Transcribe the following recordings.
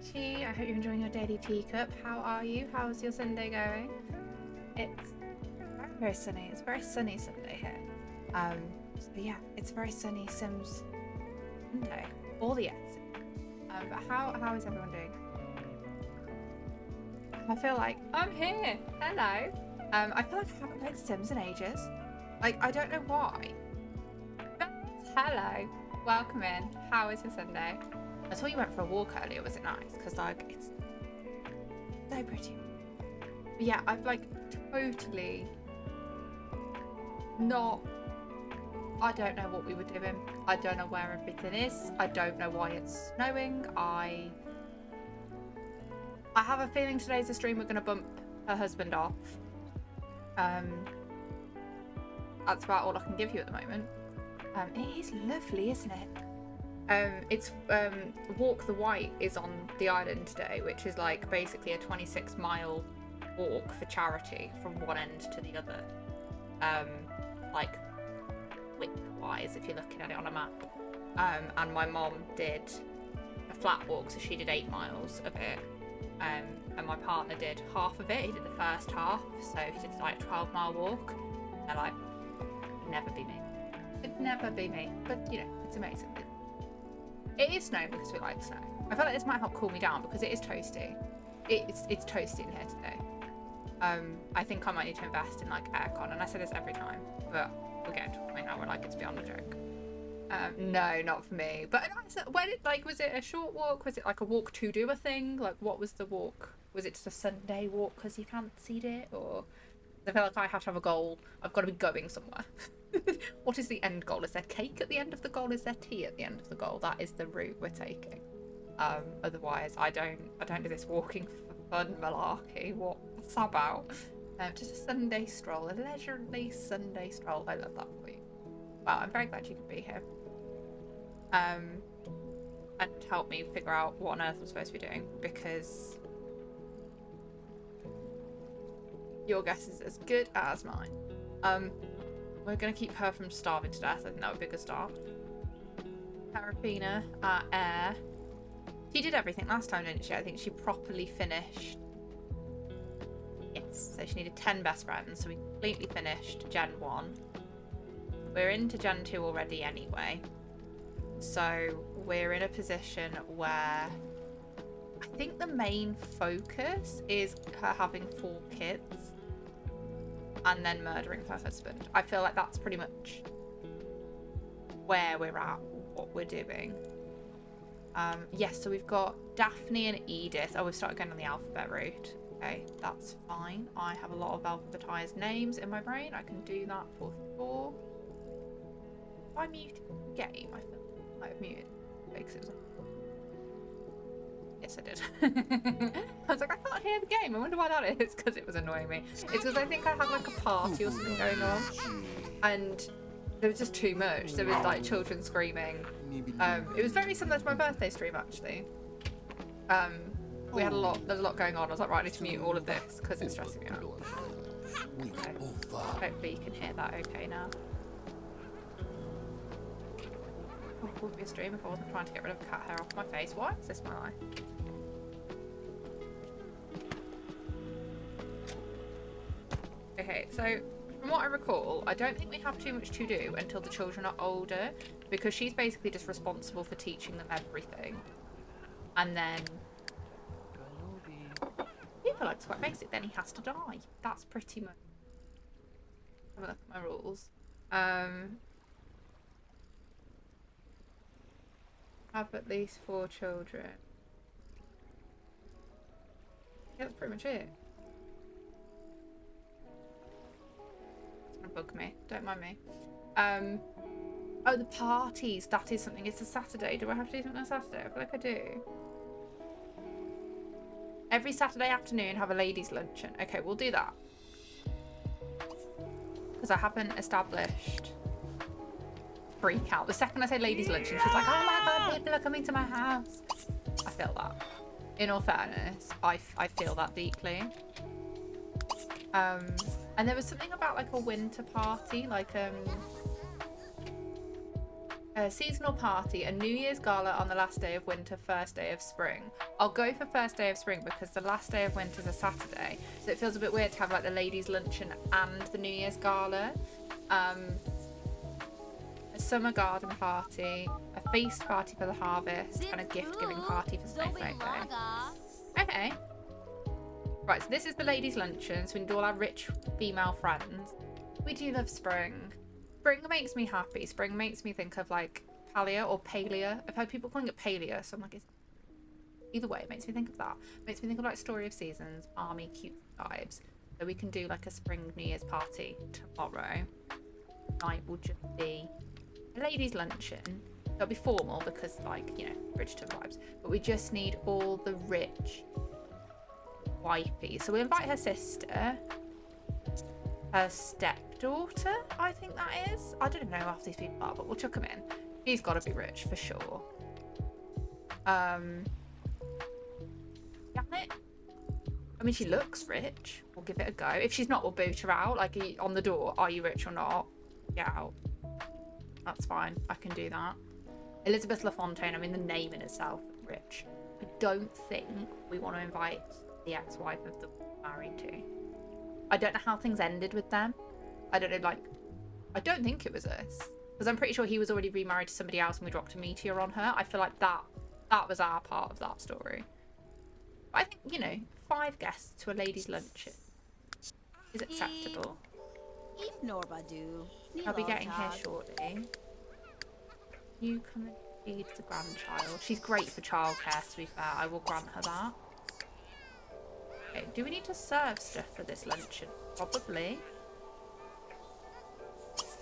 Chi. I hope you're enjoying your daily teacup. How are you? How's your Sunday going? It's very, very sunny. It's a very sunny Sunday here. So yeah, it's a very sunny Sims Sunday. All the yes. But how is everyone doing? I feel like I'm here. Hello. I feel like I haven't played Sims in ages. Like, I don't know why. But hello. Welcome in. How is your Sunday? I saw you went for a walk earlier. Was it nice? Because like it's so pretty. But yeah, I've like totally not. I don't know what we were doing. I don't know where everything is. I don't know why it's snowing. I have a feeling today's a stream we're gonna bump her husband off. That's about all I can give you at the moment. It is lovely, isn't it? It's Walk the White is on the island today, which is like basically a 26-mile walk for charity from one end to the other. Like width-wise, if you're looking at it on a map. And my mom did a flat walk, so she did 8 miles of it. And my partner did half of it. He did the first half, so he did like a 12-mile walk. And like, never be me. It'd never be me. But you know, it's amazing. It is snowing because we like snow. I feel like this might help cool me down because it is toasty. It's toasty in here today. I think I might need to invest in like aircon, and I say this every time, but we're getting to a point now where like it's beyond a joke. No, not for me. But when it like, was it a short walk? Was it like a walk to do a thing? Like, what was the walk? Was it just a Sunday walk because you fancied it, or? I feel like I have to have a goal. I've got to be going somewhere. What is the end goal? Is there cake at the end of the goal? Is there tea at the end of the goal? That is the route we're taking. Otherwise, I don't do this walking for fun malarkey. What's that about? Just a Sunday stroll, a leisurely Sunday stroll. I love that for you. Well, I'm very glad you could be here. And help me figure out what on earth I'm supposed to be doing, because your guess is as good as mine. We're going to keep her from starving to death. I think that would be a good start. Carabina, Air. She did everything last time, didn't she? I think she properly finished. Yes, so she needed 10 best friends, so we completely finished Gen 1. We're into Gen 2 already anyway. So we're in a position where I think the main focus is her having 4 kids and then murdering her husband. I feel like that's pretty much where we're at, what we're doing. Yes, so we've got Daphne and Edith. Oh, we've started going on the alphabet route. Okay, that's fine. I have a lot of alphabetized names in my brain. I can do that for sure. If I muted the game, I feel like I might have muted because it was. Yes, I did. I was like, I can't hear the game. I wonder why that is. Because it was annoying me. It's because I think I had like a party or something going on, and there was just too much. There was like children screaming. It was very similar to my birthday stream actually. We had there's a lot going on. I was like, right, I need to mute all of this because it's stressing me out. Okay. Hopefully you can hear that okay now. Oh, it would be a stream if I wasn't trying to get rid of cat hair off my face. Why is this my life? Okay, so from what I recall, I don't think we have too much to do until the children are older, because she's basically just responsible for teaching them everything. And then I feel like it's quite basic, then he has to die. That's pretty much. Have a look at my rules. Have at least 4 children. Yeah, that's pretty much it. It's gonna bug me. Don't mind me. Oh, the parties. That is something. It's a Saturday. Do I have to do something on a Saturday? I feel like I do. Every Saturday afternoon, have a ladies' luncheon. Okay, we'll do that. Because I haven't established freak out. The second I say ladies' luncheon, she's like, oh my god, people are coming to my house. I feel that. In all fairness, I feel that deeply. And there was something about like a winter party, like A seasonal party, a New Year's gala on the last day of winter, first day of spring. I'll go for first day of spring because the last day of winter is a Saturday, so it feels a bit weird to have like the ladies' luncheon and the New Year's gala. A summer garden party, a feast party for the harvest, and a gift-giving party for Snowflake Day. Okay. Right, so this is the ladies' luncheon, so we can do all our rich female friends. We do love spring. Spring makes me happy. Spring makes me think of like Palia or Palia. I've heard people calling it Palia, so I'm like, either way, it makes me think of that. It makes me think of like Story of Seasons, army, cute vibes. So we can do like a spring New Year's party tomorrow. Night will just be a ladies' luncheon. It'll be formal because, like, you know, Bridgerton vibes. But we just need all the rich wifey. So we invite her sister, her stepdaughter, I think that is. I don't know who half these people are, but we'll chuck them in. She's got to be rich for sure. Janet? I mean, she looks rich. We'll give it a go. If she's not, we'll boot her out. Like, on the door, are you rich or not? Get out. That's fine. I can do that. Elizabeth LaFontaine, I mean, the name in itself, rich. I don't think we want to invite the ex-wife of the married to. I don't know how things ended with them. I don't know, like, I don't think it was us. Because I'm pretty sure he was already remarried to somebody else and we dropped a meteor on her. I feel like that was our part of that story. But I think, you know, 5 guests to a ladies' luncheon is acceptable. I'll be getting here shortly. You come and feed the grandchild. She's great for childcare, to be fair. I will grant her that. Okay, do we need to serve stuff for this luncheon? Probably.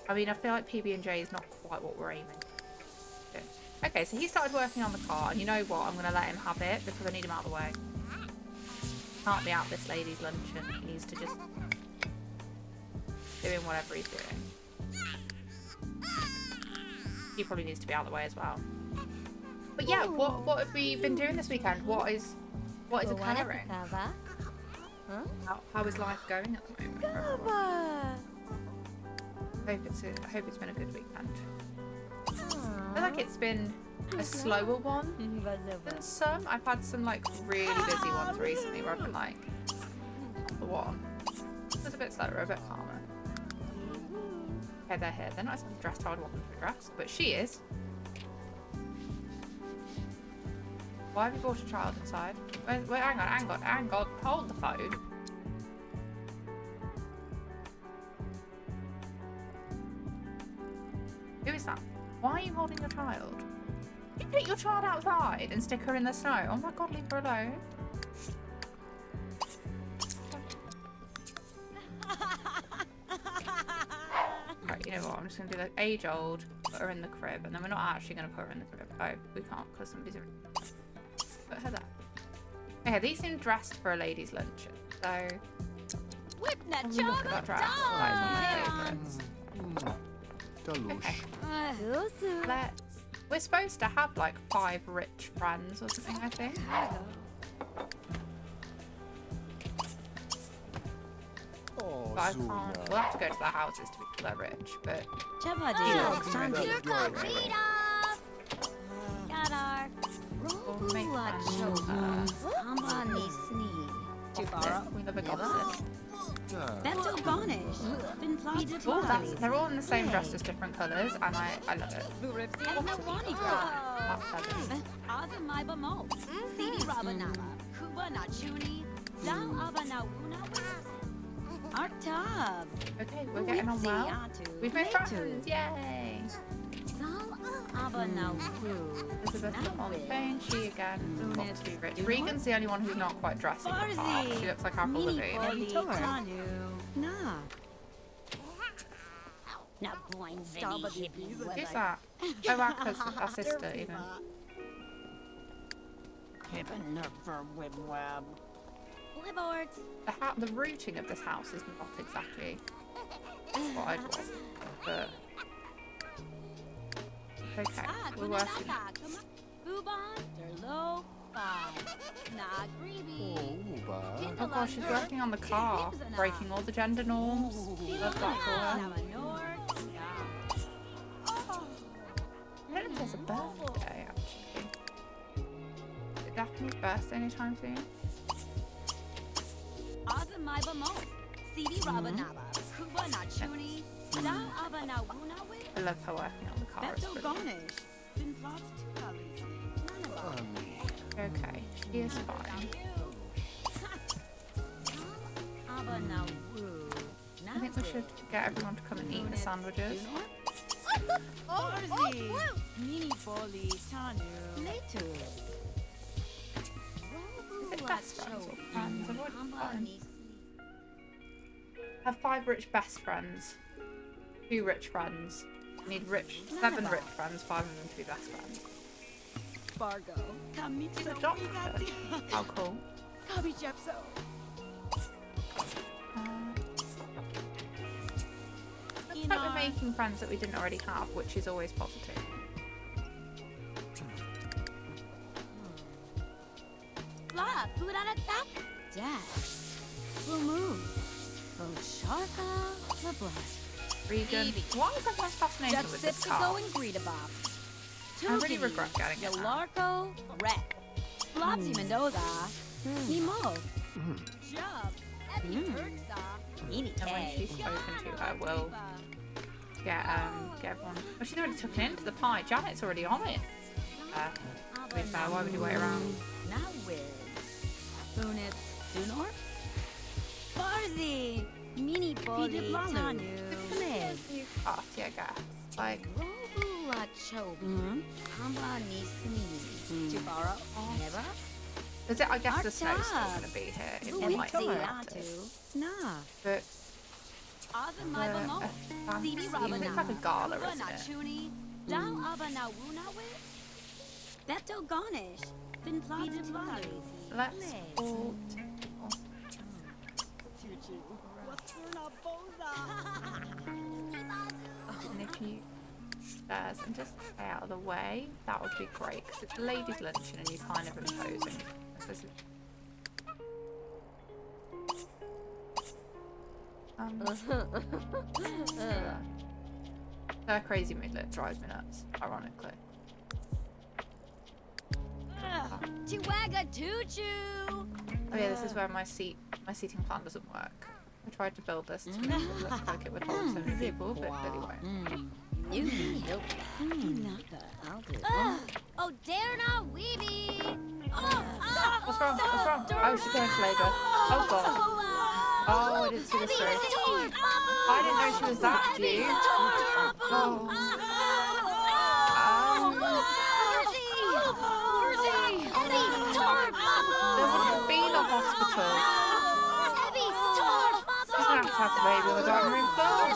I mean, I feel like PB&J is not quite what we're aiming for. Okay, so he started working on the car, and you know what? I'm going to let him have it because I need him out of the way. Can't be out this lady's luncheon. He needs to just doing whatever he's doing. He probably needs to be out of the way as well. But yeah, what have we been doing this weekend? What is occurring? How is life going at the moment? I hope it's been a good weekend. I feel like it's been a slower one than some. I've had some like really busy ones recently where I've been like, the one. It was a bit slower, a bit calmer. Okay, they're here. They're not exactly dressed how I'd want them to be dressed, but she is. Why have you brought a child inside? Wait, hang on. Hold the phone. Who is that? Why are you holding your child? You take your child outside and stick her in the snow. Oh my god, leave her alone. Right, you know what? I'm just going to do like age old, put her in the crib, and then we're not actually going to put her in the crib. Oh, we can't because somebody's already put her there. Okay, these seem dressed for a ladies' luncheon, so look at that dress. That is one of my favourites. Okay. We're supposed to have like 5 rich friends or something, I think. But I can't. We'll have to go to their houses to be sure they're rich, but we'll make friends with her. We love a gossip. Oh, they're all in the same dress, just different colours, and I love it. Okay, we're getting on well. We've made friends, yay! Elizabeth LaFontaine, she again wants to be rich. Regan's the only one who's not quite dressing the part. She looks like Apple Levine. Who's that? Oh, Akka's our sister, even. The routing of this house is not exactly what I'd want, but okay, we're working. Oh gosh, she's working on the car, breaking all the gender norms. Love that for her. a birthday, actually. Is it Daphne's birthday anytime soon? I love her working on the car. It's brilliant. Okay, she is fine. I think we should get everyone to come and eat the sandwiches. Is it best friends or friends? I've already forgotten. Have 5 rich best friends. 2 rich friends. We need 7 rich friends, 5 of them to be best friends. He's a doctor. How cool. Looks like we're making friends that we didn't already have, which is always positive. Regan, why is everyone fascinated with this car? I really regret getting it now. And when she's spoken to her, we'll get everyone. Oh, she's already took it into the pie. Janet's already on it. To be fair, why would you wait around? Party, I guess. Like. Is it? I guess the snow's still going to be here. It might not matter. But it's like a gala, isn't it? Let's all and if you stairs and just stay out of the way, that would be great because it's a ladies' luncheon and you kind of imposing. Her crazy mood that drives me nuts, ironically. Oh yeah, this is where my seating plan doesn't work. I tried to build this to make it look like it would hold so many people, but really won't. Oh, dare not, Weeby! What's wrong? What's wrong? Oh, she's going to labour. Oh god. Oh, I didn't see the story. I didn't know she was that cute. Oh. There wouldn't have been a hospital. She's going to have the baby on the dining room floor.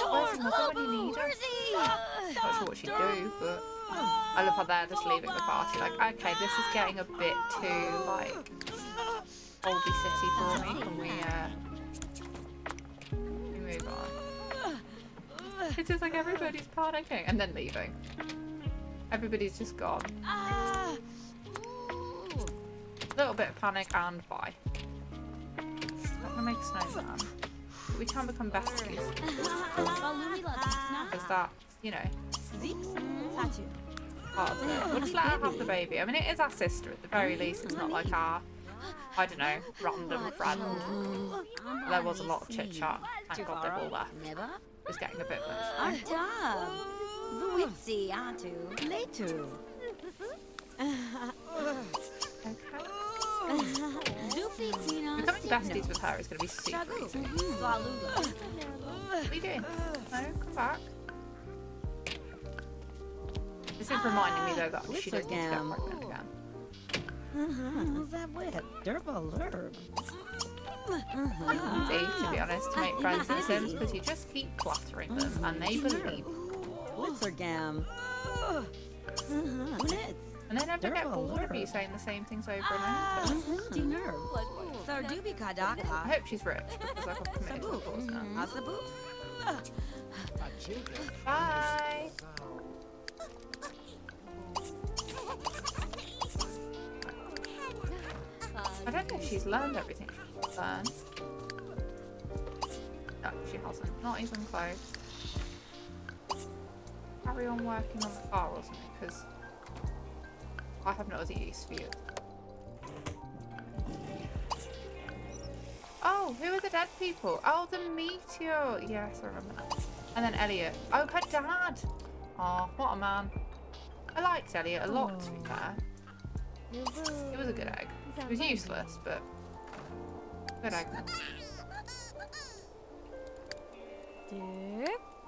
Where's the mother when you need her? Not sure what she'd do, but I love how they're just leaving the party. Like, okay, this is getting a bit too, like, oldie city for me. Can we move on? It's just like everybody's panicking and then leaving. Everybody's just gone. A little bit of panic and bye. I'm gonna make a snowman. We can become besties. Because that, you know, part of it. We'll just let her have the baby. I mean, it is our sister at the very least. It's not like our, I don't know, random friend. There was a lot of chit chat. Thank God they've all left. It's getting a bit much. Becoming besties with her is going to be super easy. What are you doing? No, come back. This is reminding me though that she does need to get pregnant again. Easy, to be honest, to make friends in Sims because you just keep flattering them and they believe. And they never get bored of you saying the same things over and over. I hope she's rich because I've committed to the cause now. Bye! I don't know if she's learned everything she needs to learn. No, she hasn't. Not even close. carry on working on the car or something? Because I have no other use for you. Oh, who are the dead people? Oh, the meteor. Yes, I remember that. And then Elliot. Oh, her dad. Oh, what a man. I liked Elliot a lot, to be fair. He was a good egg. He was useless, but good egg.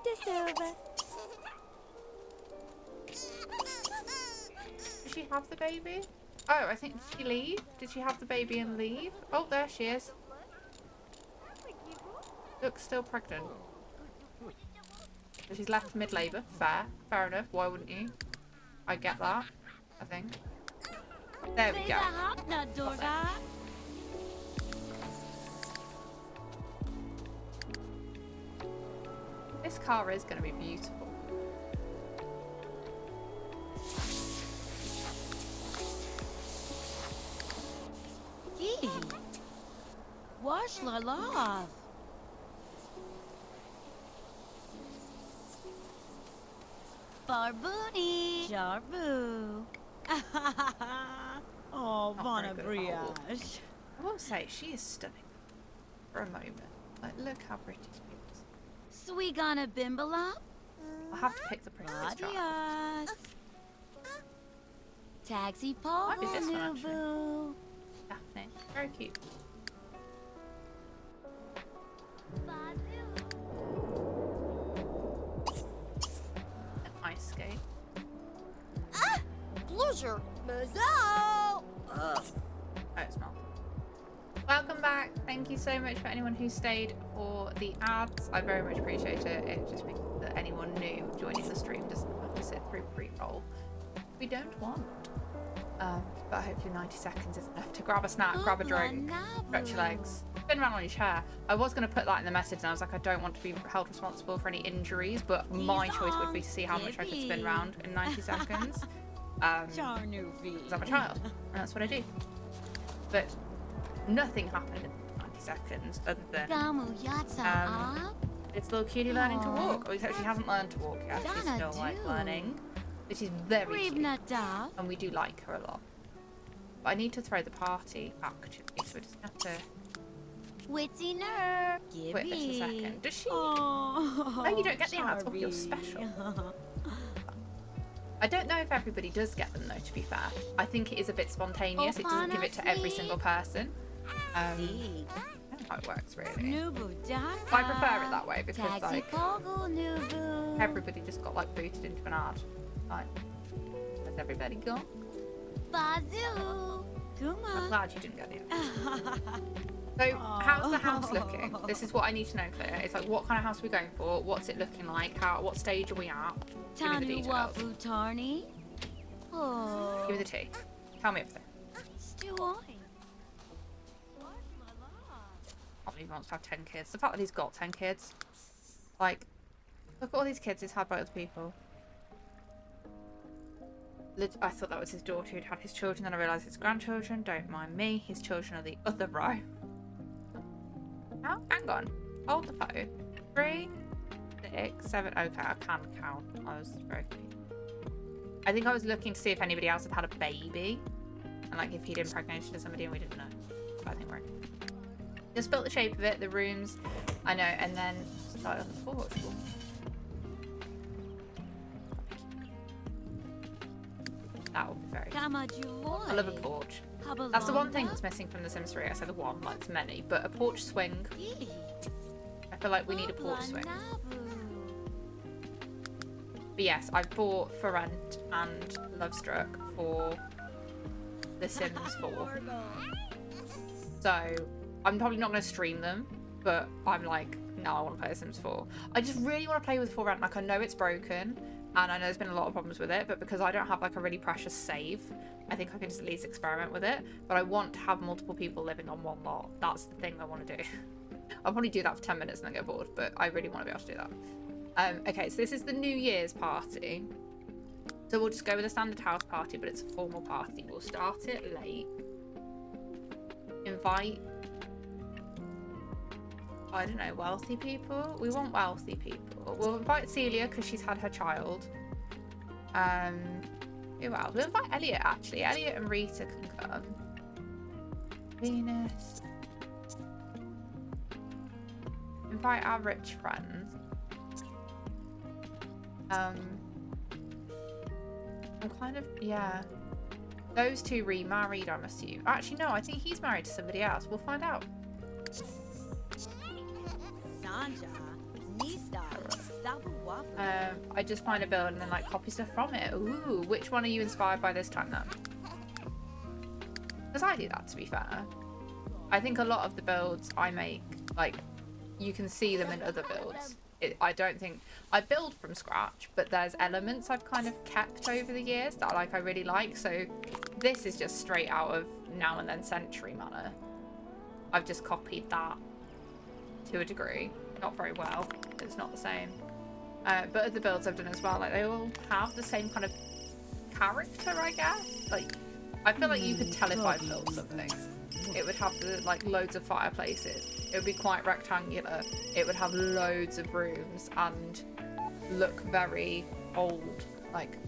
Did she have the baby? Oh, I think, did she leave? Did she have the baby and leave? Oh, there she is. Looks still pregnant. So she's left mid-labour. Fair enough. Why wouldn't you? I get that, I think. There we go. This car is going to be beautiful. Wash la love. Barbooni. Jarbu. Oh, Vana Briage. I will say, she is stunning. For a moment. Like, look how pretty she is. Swigana Bimbala. I'll have to pick the prettiest driver. Adios. Taxi Paul. Might be this one, actually. Nubu. Daphne. Very cute. An ice skate. Pleasure. Mazzo. Oh, it smells. Welcome back. Thank you so much for anyone who stayed for the ads. I very much appreciate it. It just means that anyone new joining the stream doesn't have to sit through pre-roll. We don't want. But hopefully 90 seconds is enough to grab a snack, grab a drink, stretch your legs, spin around on your chair. I was going to put that in the message and I was like, I don't want to be held responsible for any injuries, but my choice would be to see how much I could spin around in 90 seconds. Because I'm a child, and that's what I do. But nothing happened in 90 seconds other than it's little cutie learning to walk. Oh, except she hasn't learned to walk yet. She's still like learning. But she's very cute. And we do like her a lot. But I need to throw the party actually, so we just have to Witzinner. witness a second. Does she? Oh, you don't get the ads. Oh, you're special. I don't know if everybody does get them though, to be fair. I think it is a bit spontaneous. It doesn't give it to every single person. I don't know how it works really. I prefer it that way because like everybody just got like booted into an ad. Like, where's everybody gone? I'm glad you didn't get the ad. So, how's the house looking? This is what I need to know, Claire. It's like, what kind of house are we going for? What's it looking like? What stage are we at? Give me the details. Give me the tea. Tell me everything. I can't believe he wants to have 10 kids. The fact that he's got 10 kids. Like, look at all these kids he's had by other people. I thought that was his daughter who'd had his children, then I realised it's grandchildren. Don't mind me. His children are the other row. Oh, hang on. Hold the phone. 3, 6, 7. Okay, I can count. I was very confused. I think I was looking to see if anybody else had had a baby. And like if he'd impregnated somebody and we didn't know. But I think we're okay. Just built the shape of it, the rooms. I know, and then started on the porch. That would be very cool. I love a porch. That's the one thing that's missing from The Sims 3. I said the one, like it's many, but a porch swing. I feel like we need a porch swing. But yes, I bought For Rent and Lovestruck for The Sims 4. So I'm probably not going to stream them, but I'm like, no, I want to play The Sims 4. I just really want to play with For Rent. Like I know it's broken. And I know there's been a lot of problems with it, but because I don't have like a really precious save, I think I can just at least experiment with it. But I want to have multiple people living on one lot. That's the thing I want to do. I'll probably do that for 10 minutes and then get bored, but I really want to be able to do that. Okay, so this is the New Year's party. So we'll just go with a standard house party, but it's a formal party. We'll start it late. Invite I don't know, wealthy people? We want wealthy people. We'll invite Celia because she's had her child. Who else? We'll invite Elliot, actually. Elliot and Rita can come. Venus. Invite our rich friends. I'm kind of, yeah. Those two remarried, I'm assuming. Actually, no, I think he's married to somebody else. We'll find out. I just find a build and then like copy stuff from it. Ooh, which one are you inspired by this time then? Because I do that, to be fair. I think a lot of the builds I make, like, you can see them in other builds. I don't think I build from scratch, but there's elements I've kind of kept over the years that I really like. So this is just straight out of Now and Then Century Manor. I've just copied that to a degree. Not very well. It's not the same. But other builds I've done as well, like they all have the same kind of character, I guess. Like, I feel like you could tell if I built something. It would have like loads of fireplaces. It would be quite rectangular. It would have loads of rooms and look very old, like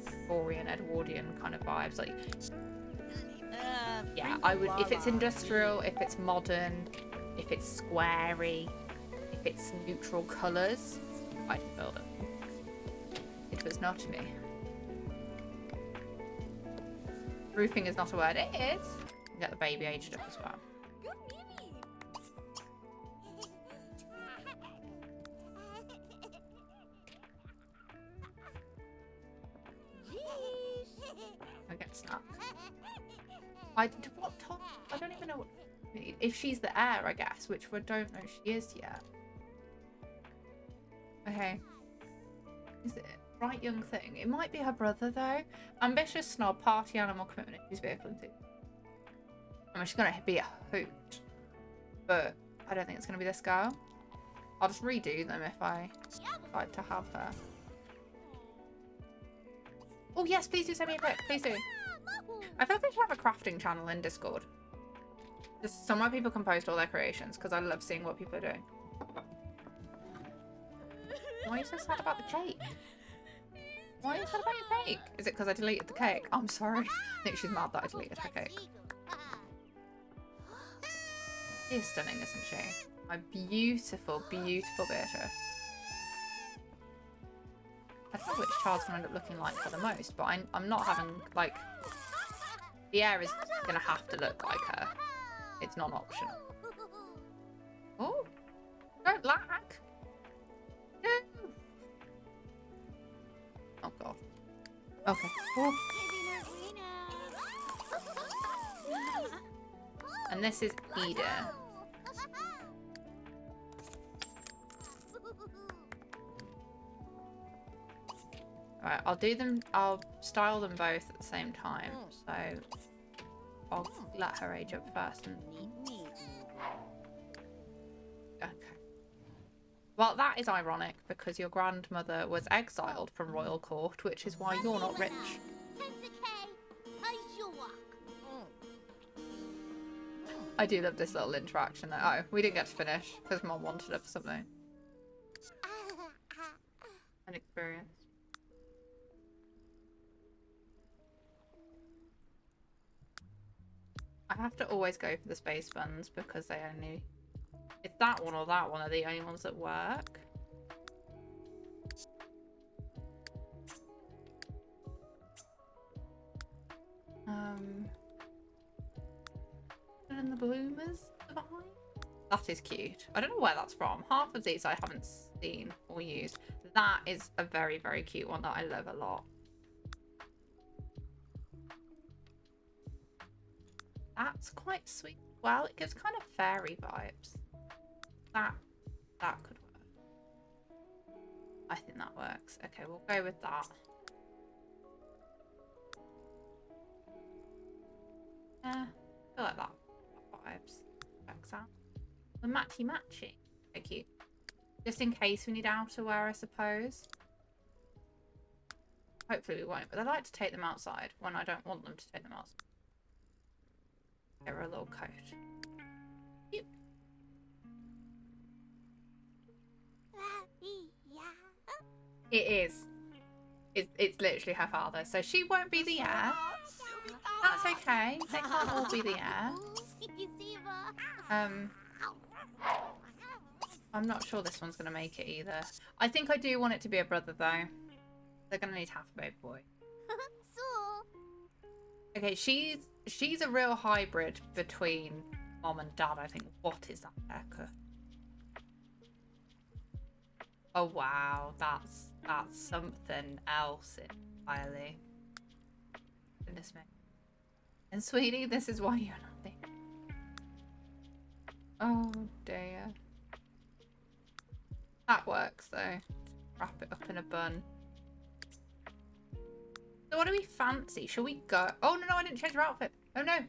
Victorian, Edwardian kind of vibes. Like, yeah, I would, if it's industrial, if it's modern, if it's squarey, if it's neutral colours, I'd build it. It was not me. Roofing is not a word. It is. Get the baby aged up as well. I get snapped. I don't even know what, if she's the heir, I guess, which we don't know she is yet. Okay. Is it right young thing? It might be her brother though. Ambitious, snob, party animal, commitment, who's vehicle into. I mean, she's gonna be a hoot, but I don't think it's gonna be this girl. I'll just redo them if I decide to have her. Oh yes, please do send me a pic, please do. I feel like I should have a crafting channel in Discord. Just somewhere people can post all their creations, because I love seeing what people are doing. Why are you so sad about the cake? Why are you sad about your cake? Is it because I deleted the cake? I'm sorry. I think she's mad that I deleted her cake. She is stunning, isn't she? My beautiful, beautiful Beatrice. I don't know which child's going to end up looking like her the most, but I'm not having, like... The heir is going to have to look like her. It's non-optional. Oh! Don't lag! No! Oh, God. Okay. Oh. And this is Ida. Alright, I'll do them, I'll style them both at the same time. So I'll let her age up first. Okay. Well, that is ironic because your grandmother was exiled from royal court, which is why you're not rich. I do love this little interaction. Oh, we didn't get to finish because Mom wanted it for something. An experience. I have to always go for the space funds because they only... It's that one or that one are the only ones that work. And the bloomers behind. That is cute. I don't know where that's from. Half of these I haven't seen or used. That is a very, very cute one that I love a lot. That's quite sweet. Well, it gives kind of fairy vibes. That could work. I think that works. Okay, we'll go with that. I feel like that vibes. Checks out. The matchy. So cute. Just in case we need outerwear, I suppose. Hopefully we won't, but I like to take them outside when I don't want them to take them outside. Give her a little coat. Cute. It is. It's literally her father, so she won't be the heir. That's okay. They can't all be the heir. I'm not sure this one's gonna make it either. I think I do want it to be a brother though. They're gonna need half a baby boy. Okay, she's a real hybrid between mom and dad, I think. What is that haircut? Oh wow, that's something else entirely. Goodness me. And sweetie, this is why you're nothing. Oh dear. That works though. Wrap it up in a bun. So what do we fancy? Shall we go? Oh no, I didn't change her outfit. Oh no,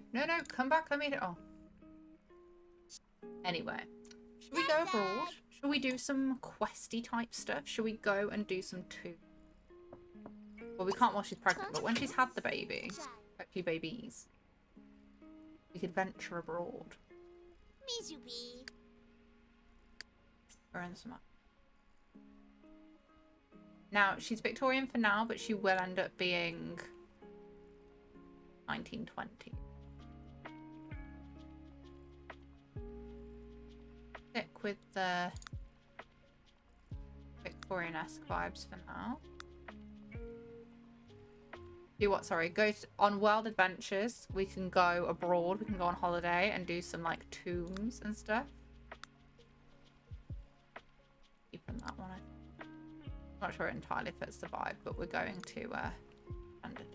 come back, let me do it. Oh. Anyway, should we go abroad? Shall we do some questy type stuff? Shall we go and do some well, we can't while she's pregnant, but when she's had the baby, a few babies, we could venture abroad. Earn some money. Now, she's Victorian for now, but she will end up being 1920. Stick with the Victorian-esque vibes for now. Do what? Sorry, go on world adventures. We can go abroad. We can go on holiday and do some like tombs and stuff. Keeping that one. I'm not sure it entirely fits the vibe, but we're going to end it.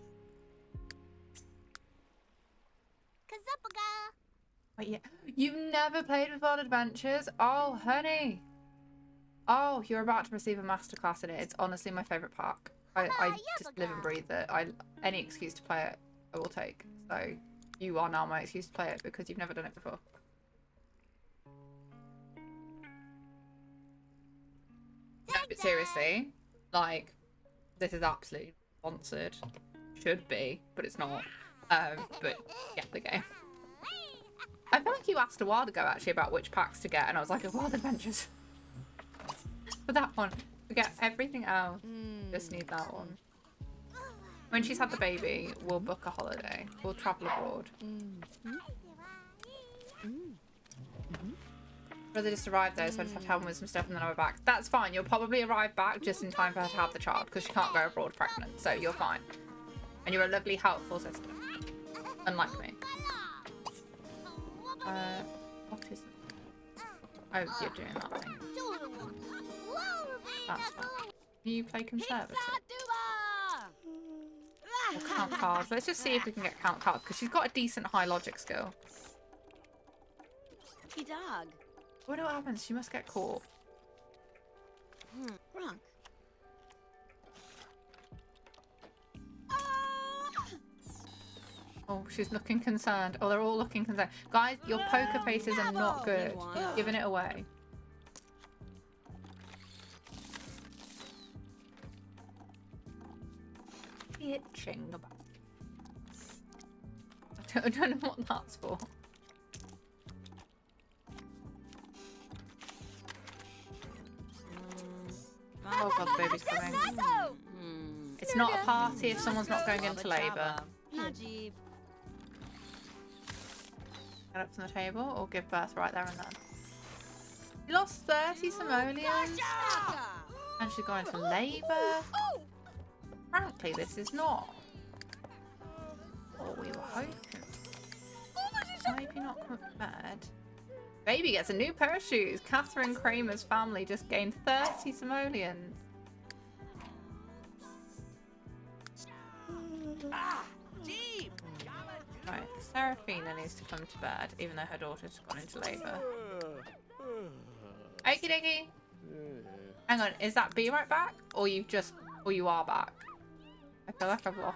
Wait, yeah. You've never played with World Adventures? Oh, honey. Oh, you're about to receive a masterclass in it. It's honestly my favourite park. I just live and breathe it. Any excuse to play it, I will take. So you are now my excuse to play it because you've never done it before. No, but seriously, like, this is absolutely sponsored. Should be, but it's not. But get the game. I feel like you asked a while ago actually about which packs to get, and I was like, Wild Adventures. For that one, forget everything else. Just need that one. When she's had the baby, we'll book a holiday. We'll travel abroad. Brother just arrived though, so I just have to help him with some stuff and then I'll be back. That's fine. You'll probably arrive back just in time for her to have the child because she can't go abroad pregnant, so you're fine. And you're a lovely, helpful sister. Unlike me. What is it? Oh, you're doing that thing. That's fine. You play conservative. Or count cards. Let's just see if we can get count cards because she's got a decent high logic skill. Dog. What happens? She must get caught. Brunk. Oh, she's looking concerned. Oh, they're all looking concerned. Guys, your poker faces are not good. You're giving it away. Itching about. I don't know what that's for. Oh god, the baby's coming. It's not a party if someone's not going into labour. Get up from the table or give birth right there and then. She lost 30 simoleons and she's going into labour. Frankly, this is not what we were hoping. Maybe not come to bed. Baby gets a new pair of shoes. Catherine Kramer's family just gained 30 simoleons. Right, Seraphina needs to come to bed, even though her daughter's gone into labour. Okie dokie. Hang on, is that be right back? Or you are back? I feel like I've lost.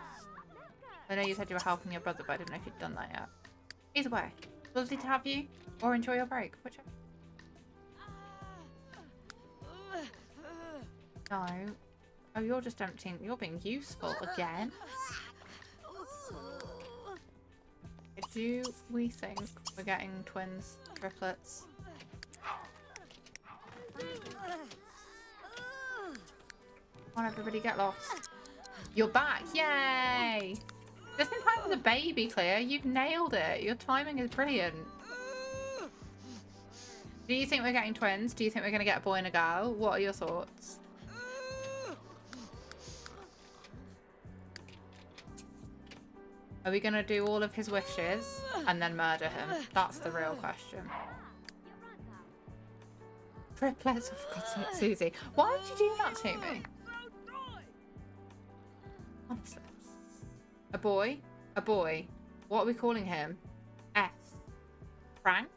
I know you said you were helping your brother, but I didn't know if you'd done that yet. Either way, lovely to have you, or enjoy your break. Whichever. No. Oh, you're just emptying. You're being useful again. Do we think we're getting twins, triplets? Come on, everybody, get lost. You're back. Yay! Just in time for the baby, Clea. You've nailed it. Your timing is brilliant. Do you think we're getting twins? Do you think we're going to get a boy and a girl? What are your thoughts? Are we going to do all of his wishes and then murder him? That's the real question. Triplets, for God's sake, Susie. Why would you do that to me? Honestly. A boy? A boy. What are we calling him? F. Frank?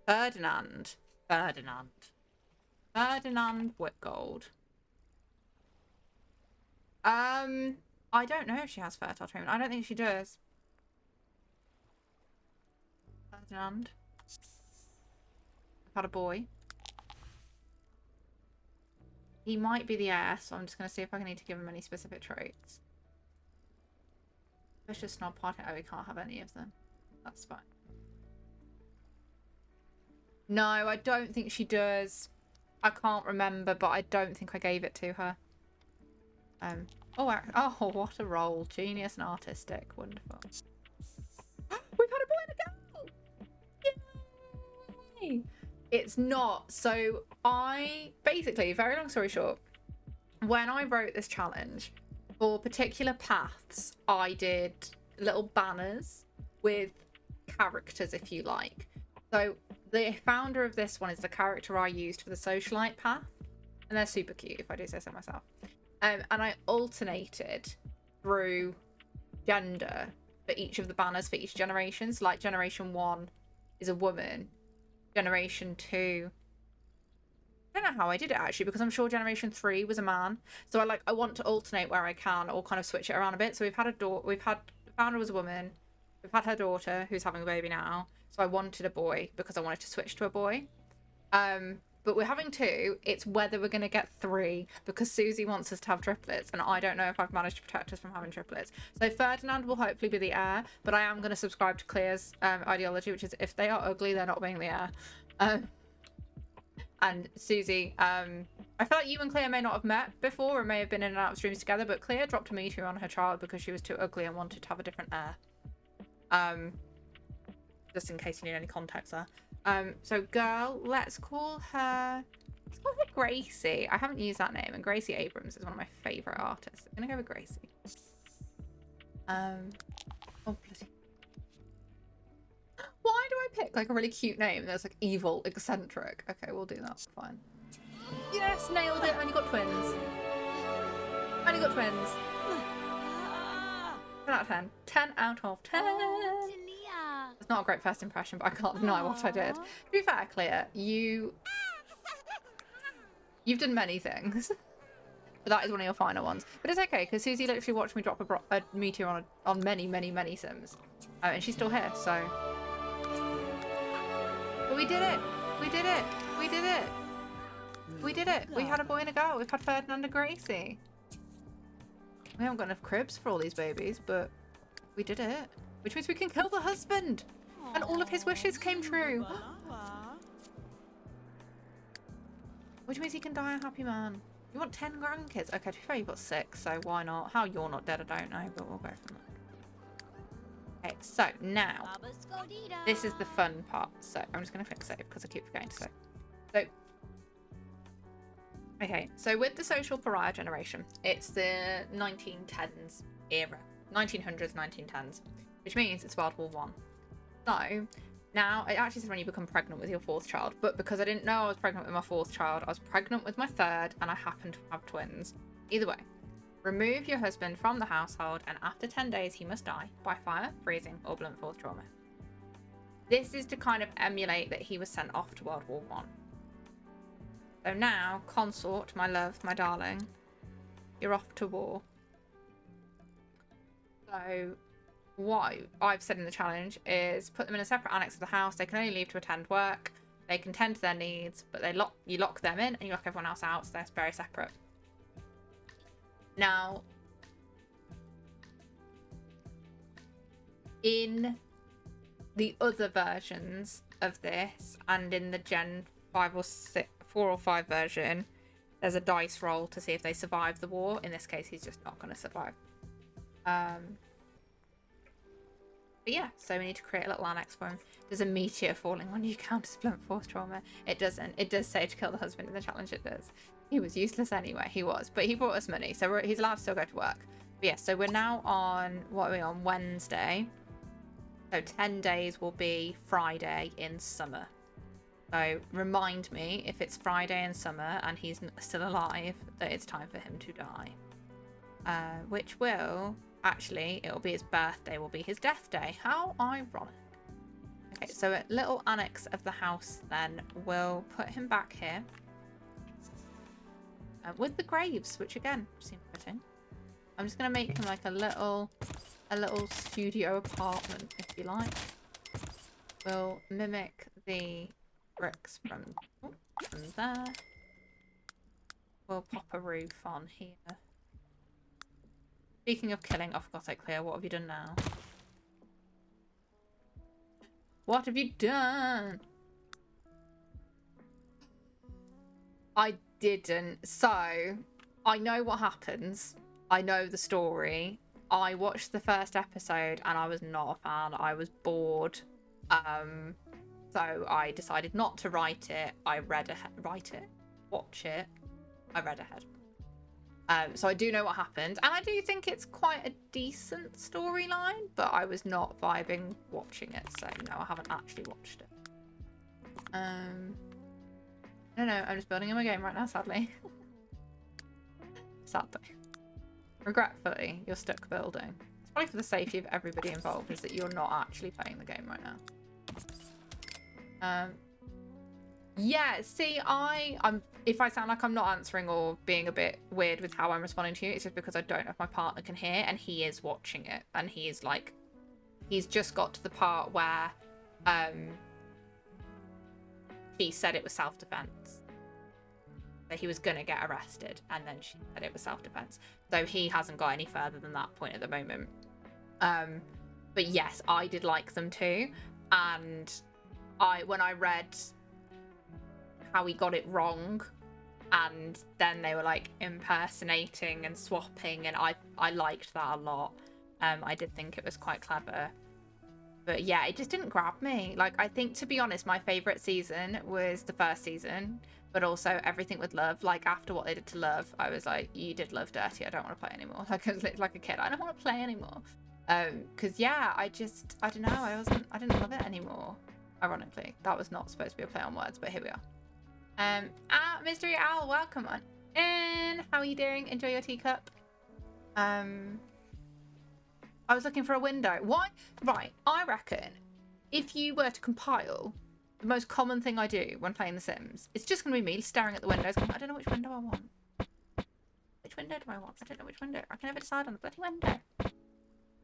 Ferdinand. Ferdinand Whitgold. I don't know if she has fertile treatment. I don't think she does. Ferdinand. I've had a boy. He might be the heir, so I'm just going to see if I need to give him any specific traits. Vicious snob party. Oh, we can't have any of them. That's fine. No, I don't think she does. I can't remember, but I don't think I gave it to her. Oh, what a role. Genius and artistic. Wonderful. We've had a boy and a girl! Yay! It's not. So basically, very long story short, when I wrote this challenge, for particular paths, I did little banners with characters, if you like. So the founder of this one is the character I used for the Socialite Path, and they're super cute, if I do say so myself. And I alternated through gender for each of the banners for each generation. So like generation 1 is a woman, generation 2, I don't know how I did it actually, because I'm sure generation 3 was a man. So I want to alternate where I can, or kind of switch it around a bit. So the founder was a woman, we've had her daughter who's having a baby now. So I wanted a boy because I wanted to switch to a boy. But we're having 2. It's whether we're going to get 3 because Susie wants us to have triplets, and I don't know if I've managed to protect us from having triplets. So Ferdinand will hopefully be the heir, but I am going to subscribe to Clea's ideology, which is if they are ugly, they're not being the heir. And Susie, I feel like you and Clea may not have met before or may have been in and out of streams together, but Clea dropped a meteor on her child because she was too ugly and wanted to have a different heir. Just in case you need any context there. So girl, let's call her Gracie. I haven't used that name, and Gracie Abrams is one of my favourite artists. I'm gonna go with Gracie. Oh bloody. Why do I pick like a really cute name that's like evil, eccentric? Okay, we'll do that. Fine. Yes, nailed it. Only got twins. Only got twins. 10 out of 10. 10 out of 10. It's not a great first impression, but I can't deny what I did. To be fair, Clea, you've done many things. But that is one of your final ones. But it's okay, because Susie literally watched me drop a meteor on many, many, many Sims. And she's still here, so... But we did it! We did it! We did it! We did it! We had a boy and a girl. We've had Ferdinand and Gracie. We haven't got enough cribs for all these babies, but we did it. Which means we can kill the husband! And all of his wishes came true! Which means he can die a happy man. You want 10 grandkids? Okay, to be fair, you've got 6, so why not? How you're not dead, I don't know, but we'll go from there. Okay, so now, this is the fun part. So I'm just going to click save because I keep forgetting to save. So, okay, so with the Social Pariah generation, it's the 1910s era. 1900s, 1910s, which means it's World War One. So, now, it actually says when you become pregnant with your 4th child, but because I didn't know I was pregnant with my 4th child, I was pregnant with my 3rd, and I happened to have twins. Either way, remove your husband from the household, and after 10 days, he must die by fire, freezing, or blunt force trauma. This is to kind of emulate that he was sent off to World War One. So now, consort, my love, my darling, you're off to war. So... what I've said in the challenge is put them in a separate annex of the house. They can only leave to attend work. They can tend to their needs, but you lock them in and you lock everyone else out, so they're very separate. Now, in the other versions of this, and in the Gen 4 or 5 version, there's a dice roll to see if they survive the war. In this case, he's just not going to survive. But yeah, so we need to create a little annex for him. There's a meteor falling on you, counter blunt force trauma. It doesn't. It does say to kill the husband in the challenge. It does. He was useless anyway. He was, but he brought us money, so he's allowed to still go to work. But yeah, so we're now on, what are we on, Wednesday. So 10 days will be Friday in summer. So remind me if it's Friday in summer and he's still alive that it's time for him to die. Which will, actually, it'll be his birthday, will be his death day. How ironic. Okay, so a little annex of the house then, we'll put him back here. With the graves, which again, seems fitting. I'm just going to make him like a little studio apartment, if you like. We'll mimic the bricks from there. We'll pop a roof on here. Speaking of killing, oh, for God's sake, Cleo, what have you done now? What have you done? I didn't. So, I know what happens. I know the story. I watched the first episode and I was not a fan. I was bored. So I decided not to write it. I read ahead. Watch it. I read ahead. So I do know what happened. And I do think it's quite a decent storyline, but I was not vibing watching it. So no, I haven't actually watched it. No, I'm just building him a game right now, sadly. Sadly. Regretfully, you're stuck building. It's probably for the safety of everybody involved, is that you're not actually playing the game right now. Yeah, see, I'm if I sound like I'm not answering or being a bit weird with how I'm responding to you, it's just because I don't know if my partner can hear, and he is watching it, and he's just got to the part where she said it was self-defense. That he was gonna get arrested, and then she said it was self-defense. So he hasn't got any further than that point at the moment. But yes, I did like them too, and when I read how he got it wrong, and then they were like impersonating and swapping, and I liked that a lot. I did think it was quite clever. But yeah, it just didn't grab me. Like, I think, to be honest, my favourite season was the first season, but also Everything with Love. Like, after what they did to Love, I was like, you did Love dirty, I don't want to play anymore. Like, I was like a kid, I don't want to play anymore. Because yeah, I don't know, I didn't love it anymore. Ironically, that was not supposed to be a play on words, but here we are. Mystery Owl, welcome on in. How are you doing? Enjoy your teacup. I was looking for a window. Why? Right, I reckon if you were to compile the most common thing I do when playing The Sims, it's just going to be me staring at the windows going, I don't know which window I want. Which window do I want? I don't know which window. I can never decide on the bloody window.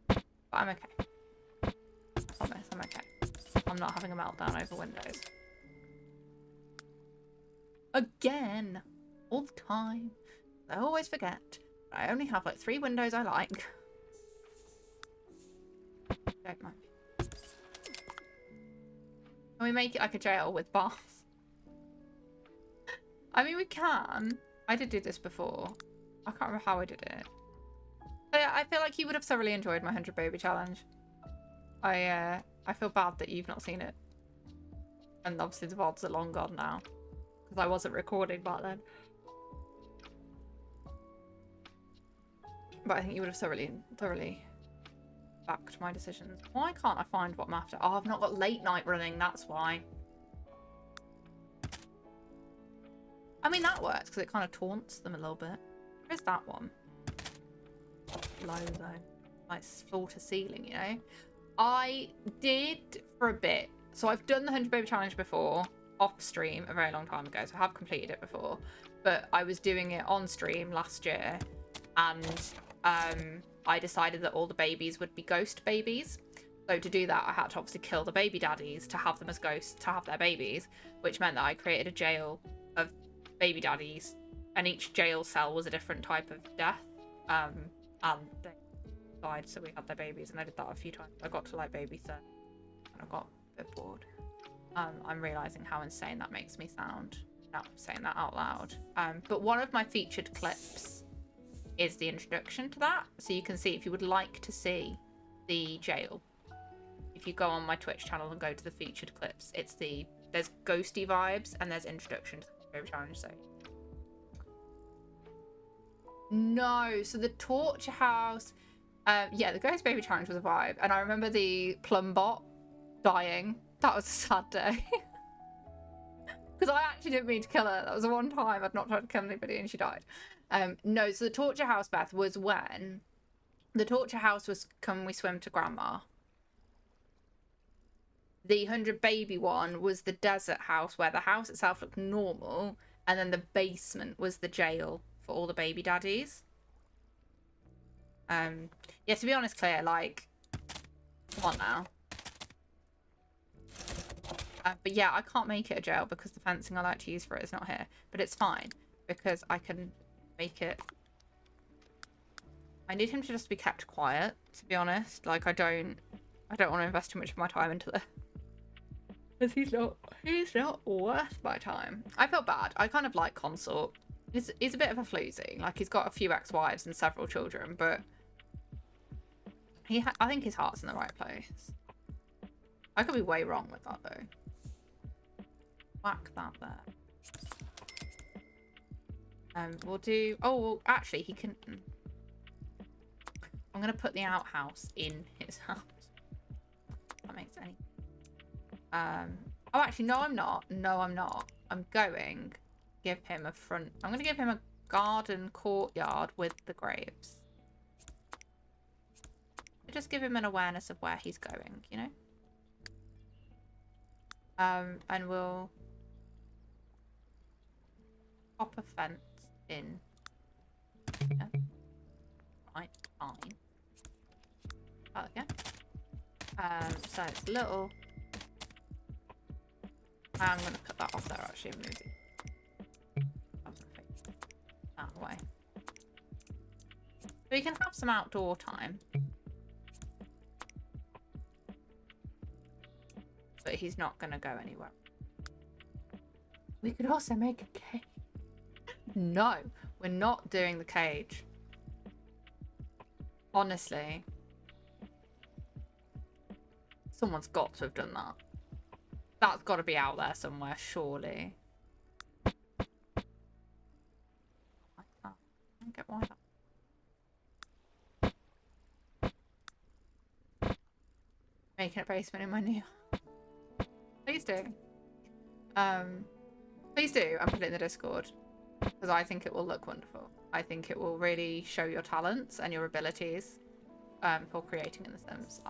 But I'm okay. I promise, I'm okay. I'm not having a meltdown over windows. Again. All the time. I always forget. I only have like 3 windows I like. Don't mind me. Can we make it like a jail with bars? I mean, we can. I did do this before. I can't remember how I did it. But yeah, I feel like you would have thoroughly enjoyed my 100 baby challenge. I feel bad that you've not seen it. And obviously the VODs are long gone now. Because I wasn't recording back then. But I think you would have thoroughly backed my decisions. Why can't I find what I'm after? Oh, I've not got late night running, that's why. I mean, that works because it kind of taunts them a little bit. Where's that one? Low though. Like floor to ceiling, you know? I did for a bit. So I've done the 100 baby challenge before, off stream, a very long time ago. So I have completed it before. But I was doing it on stream last year. And I decided that all the babies would be ghost babies. So to do that, I had to obviously kill the baby daddies to have them as ghosts, to have their babies, which meant that I created a jail of baby daddies, and each jail cell was a different type of death. And they died, so we had their babies, and I did that a few times. I got to like baby 30, and I got a bit bored. I'm realizing how insane that makes me sound. now I'm saying that out loud. But one of my featured clips is the introduction to that. So you can see, if you would like to see the jail, if you go on my Twitch channel and go to the featured clips, there's ghosty vibes and there's introduction to the Baby Challenge. So no, so the torture house, yeah, the Ghost Baby Challenge was a vibe, and I remember the plum bot dying. That was a sad day. Because I actually didn't mean to kill her. That was the one time I'd not tried to kill anybody and she died. No, so the torture house, Beth, was when the torture house was Come We Swim to Grandma. The 100 baby one was the desert house, where the house itself looked normal, and then the basement was the jail for all the baby daddies. Yeah, to be honest, Claire, like, come on now. But yeah, I can't make it a jail because the fencing I like to use for it is not here. But it's fine because I can make it. I need him to just be kept quiet, to be honest. Like, I don't want to invest too much of my time into this. Because he's not worth my time. I felt bad. I kind of like Consort. He's a bit of a floozy. Like, he's got a few ex-wives and several children, but I think his heart's in the right place. I could be way wrong with that, though. Whack that there. We'll do... Oh, well, actually, he can... I'm going to put the outhouse in his house. That makes any... Oh, actually, no, I'm not. No, I'm not. I'm going to give him a front... I'm going to give him a garden courtyard with the graves. Just give him an awareness of where he's going, you know? And we'll pop a fence in. Yeah. Right, fine. That again. So it's little. I'm gonna put that off there actually and move it out of the way. So you can have some outdoor time. But he's not gonna go anywhere. We could also make a cage. No, we're not doing the cage. Honestly. Someone's got to have done that. That's got to be out there somewhere, surely. I don't get why that. Making a basement in my new... Please do. Please do, and put it in the Discord. Because I think it will look wonderful. I think it will really show your talents and your abilities for creating in The Sims.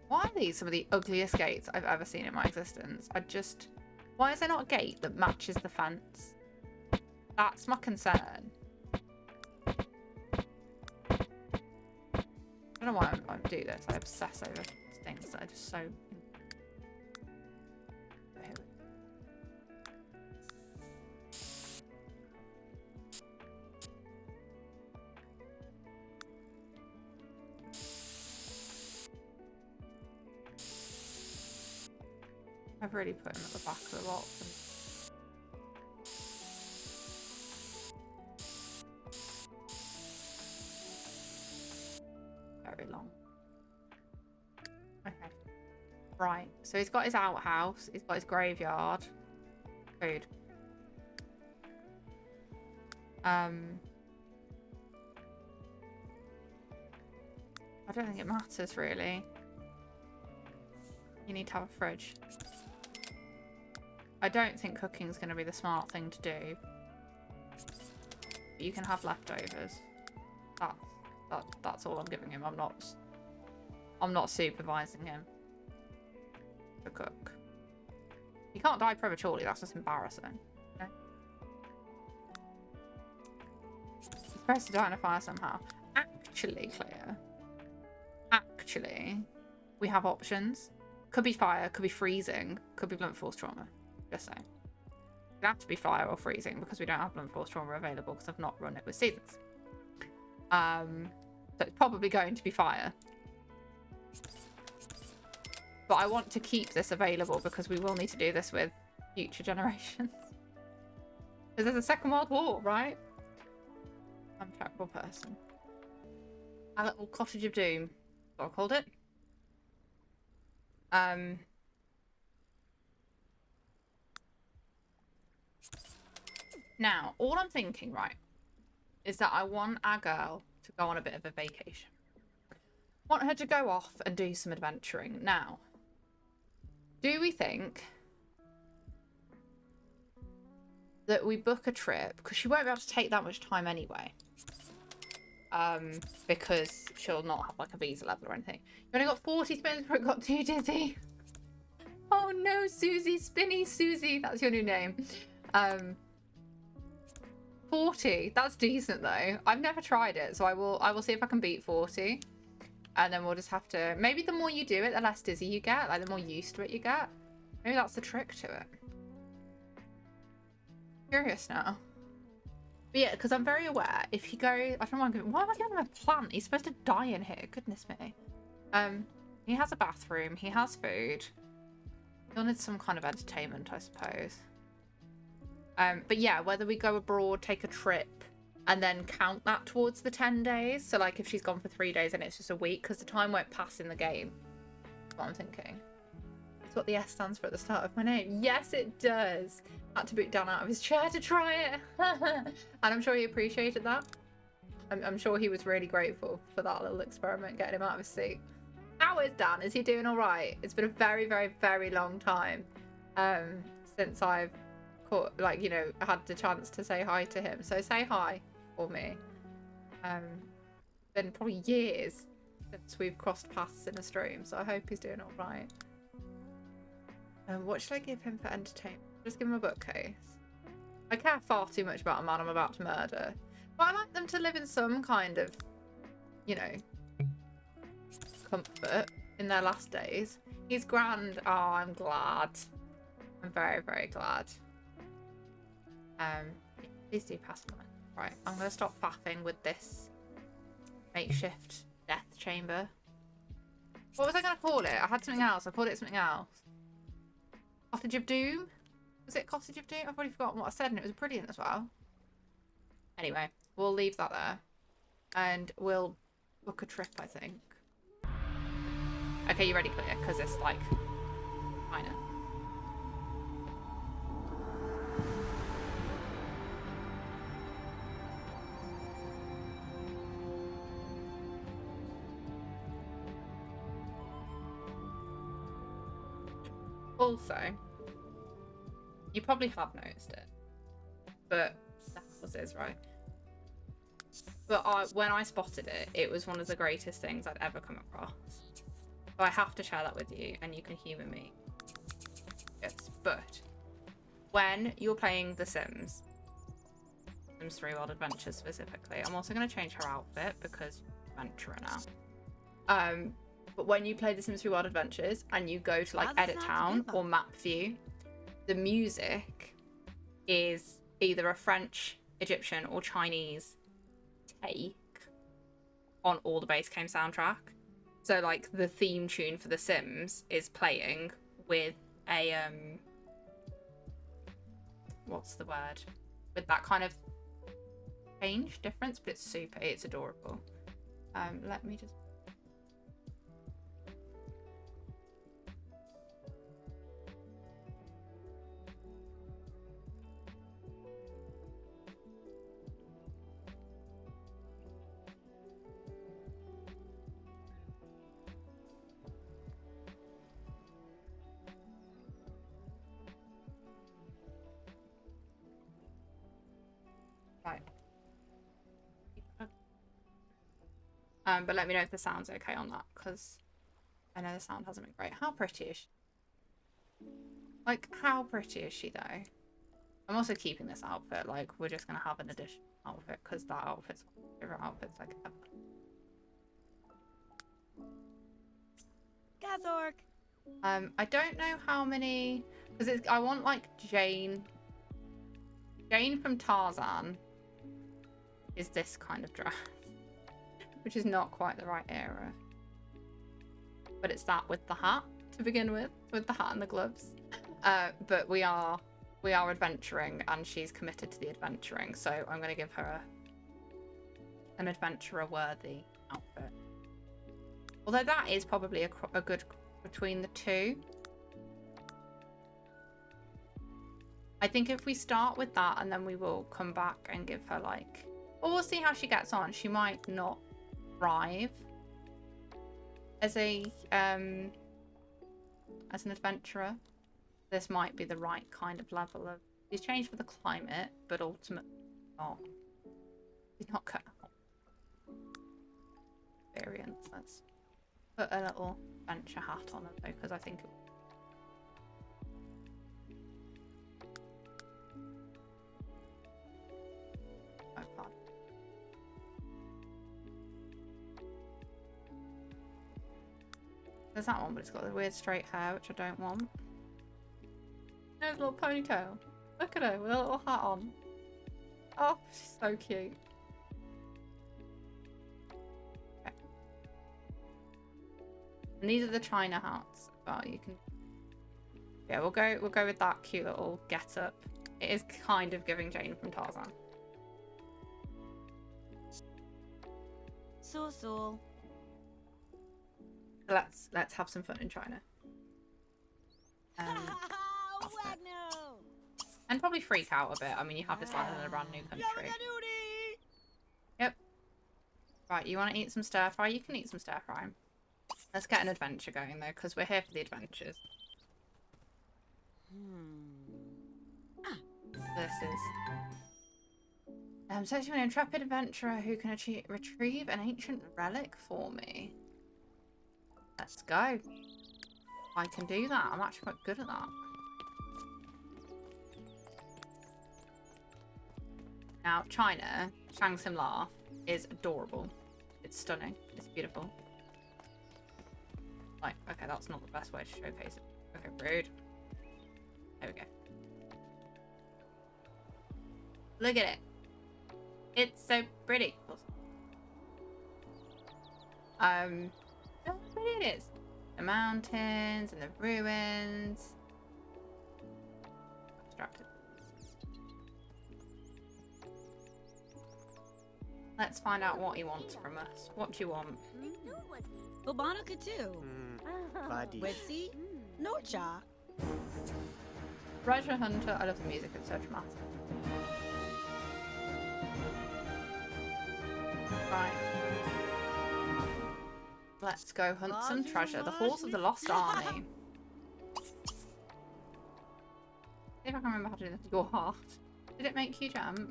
Why are these some of the ugliest gates I've ever seen in my existence? Why is there not a gate that matches the fence? That's my concern. I don't know why I do this. I obsess over things that are just so... I've really put him at the back of the box. Very long. Okay. Right. So he's got his outhouse. He's got his graveyard. Food. I don't think it matters really. You need to have a fridge. I don't think cooking's going to be the smart thing to do. But you can have leftovers. That's all I'm giving him. I'm not supervising him to cook. He can't die prematurely. That's just embarrassing. Okay? He's supposed to die in a fire somehow. Actually, Claire. Actually, we have options. Could be fire. Could be freezing. Could be blunt force trauma. Just saying. It'd have to be fire or freezing because we don't have blunt force trauma available because I've not run it with seasons. So it's probably going to be fire. But I want to keep this available because we will need to do this with future generations. Because there's a Second World War, right? I'm a terrible person. A little cottage of doom, what I called it. Now, all I'm thinking, right, is that I want our girl to go on a bit of a vacation. I want her to go off and do some adventuring. Now, do we think that we book a trip? Because she won't be able to take that much time anyway. Because she'll not have like a visa level or anything. You only got 40 spins before it got too dizzy. Oh no, Susie, Spinny Susie, that's your new name. 40, that's decent though. I've never tried it, so I will see if I can beat 40. And then we'll just have to, maybe the more you do it, the less dizzy you get, like the more used to it you get. Maybe that's the trick to it. Curious now. But yeah, because I'm very aware, if you go, I don't know why am I giving him a plant? He's supposed to die in here, goodness me. He has a bathroom, he has food. He'll need some kind of entertainment, I suppose. But yeah, whether we go abroad, take a trip, and then count that towards the 10 days. So like if she's gone for 3 days and it's just a week, because the time won't pass in the game. That's what I'm thinking. That's what the S stands for at the start of my name. Yes, it does. Had to boot Dan out of his chair to try it. And I'm sure he appreciated that. I'm sure he was really grateful for that little experiment, getting him out of his seat. How is Dan? Is he doing all right? It's been a very, very, very long time since I've caught, like, you know, had the chance to say hi to him. So say hi for me. Been probably years since we've crossed paths in a stream, so I hope he's doing all right. What should I give him for entertainment? Just give him a bookcase. I care far too much about a man I'm about to murder. But I like them to live in some kind of, you know, comfort in their last days. He's grand. Oh, I'm glad. I'm very, very glad. Please do pass on it. Right, I'm going to stop faffing with this makeshift death chamber. What was I going to call it? I had something else. I called it something else. Cottage of Doom? Was it Cottage of Doom? I've already forgotten what I said, and it was brilliant as well. Anyway, we'll leave that there. And we'll book a trip, I think. Okay, you ready, Clear? Because it's like, kinda. Also, you probably have noticed it, but that was it, right? But when I spotted it, it was one of the greatest things I'd ever come across. So I have to share that with you, and you can humour me. Yes, but when you're playing The Sims 3 Wild Adventures specifically, I'm also going to change her outfit because adventurer now. But when you play The Sims 3 Wild Adventures and you go to like Edit Town or Map View, the music is either a French, Egyptian, or Chinese take on all the base game soundtrack. So like the theme tune for The Sims is playing with a what's the word? With that kind of change difference, but it's adorable. Let me just but let me know if the sound's okay on that, because I know the sound hasn't been great. How pretty is she? Like, how pretty is she, though? I'm also keeping this outfit. Like, we're just going to have an additional outfit, because that outfit's one of my favourite outfits, like, ever. Gazork. I don't know how many... Because I want, like, Jane. Jane from Tarzan is this kind of dress. Which is not quite the right era. But it's that with the hat to begin with the hat and the gloves. But we are we are adventuring and she's committed to the adventuring, so I'm going to give her an adventurer-worthy outfit. Although that is probably a good between the two. I think if we start with that and then we will come back and give her like... Well, we'll see how she gets on. She might not thrive as an adventurer. This might be the right kind of level of... She's changed for the climate, but ultimately not. She's not cut out. Experience. Let's put a little adventure hat on her though, because I think it... There's that one, but it's got the weird straight hair, which I don't want. There's a little ponytail. Look at her with a little hat on. Oh, she's so cute. Okay. And these are the China hats. Well, you can... Yeah, we'll go with that cute little get-up. It is kind of giving Jane from Tarzan. So. Let's have some fun in China. And probably freak out a bit. I mean, you have this land in a brand new country. Yep. Right, you want to eat some stir fry? You can eat some stir fry. Let's get an adventure going though, because we're here for the adventures. This is... Searching for an intrepid adventurer who can retrieve an ancient relic for me. Let's go. I can do that. I'm actually quite good at that. Now, China, Shang Sim La, is adorable. It's stunning. It's beautiful. Like, okay, that's not the best way to showcase it. Okay, rude. There we go. Look at it. It's so pretty. How pretty it is. The mountains and the ruins. Distracted. Let's find out what he wants from us. What do you want? Obanica too. Wetsi? Norcha. Treasure Hunter. I love the music, it's so dramatic. Right. Let's go hunt some treasure. The Halls of the Lost Army. See if I can remember how to do this. Your heart. Did it make you jump?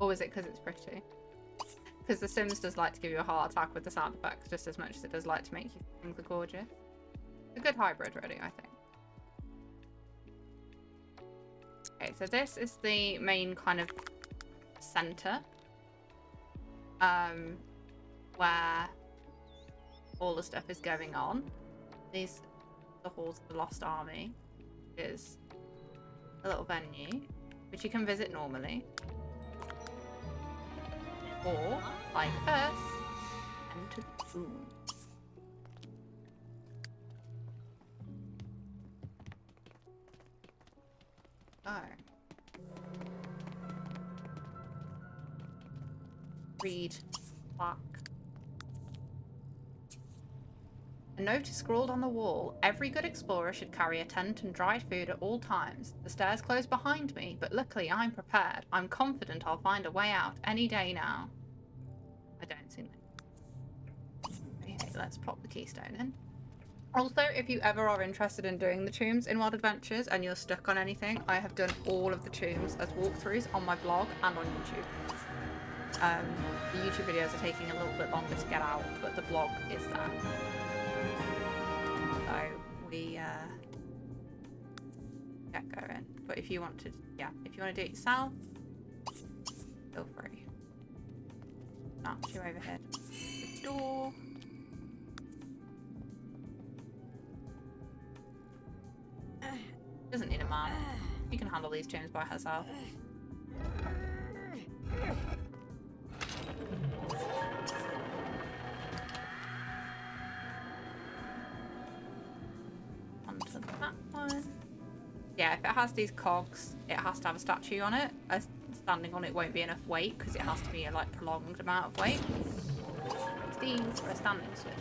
Or is it because it's pretty? Because The Sims does like to give you a heart attack with the sound effects just as much as it does like to make you think they're gorgeous. It's a good hybrid, really, I think. Okay, so this is the main kind of center. Where all the stuff is going on. These are the Halls of the Lost Army, which is a little venue which you can visit normally. Or, like us, enter the room. Oh. Read plaque. A note is scrawled on the wall. Every good explorer should carry a tent and dried food at all times. The stairs close behind me, but luckily I'm prepared. I'm confident I'll find a way out any day now. I don't see that. Okay, let's pop the keystone in. Also, if you ever are interested in doing the tombs in Wild Adventures and you're stuck on anything, I have done all of the tombs as walkthroughs on my blog and on YouTube. The YouTube videos are taking a little bit longer to get out, but the blog is there. So we get going. But if you want to, yeah, if you want to do it yourself, feel free. That's your overhead. The door. Doesn't need a man. She can handle these tombs by herself. Onto that one. Yeah, if it has these cogs, it has to have a statue on it. Standing on it won't be enough weight because it has to be a like prolonged amount of weight. It's these for a standing swing.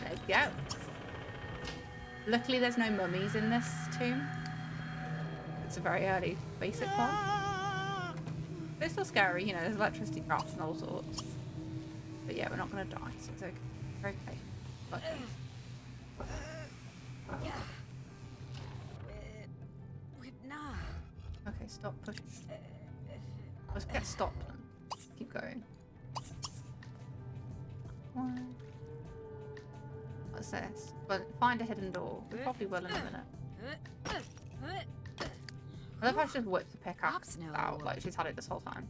There you go. Luckily, there's no mummies in this tomb. It's a very early basic one. But it's still scary, you know, there's electricity traps and all sorts. But yeah, we're not going to die, so it's okay. We're okay. But, okay, stop pushing. Let's get stopped then. Keep going. What's this? Well, find a hidden door. We probably will in a minute. I love how she just whips the pickaxe out like she's had it this whole time.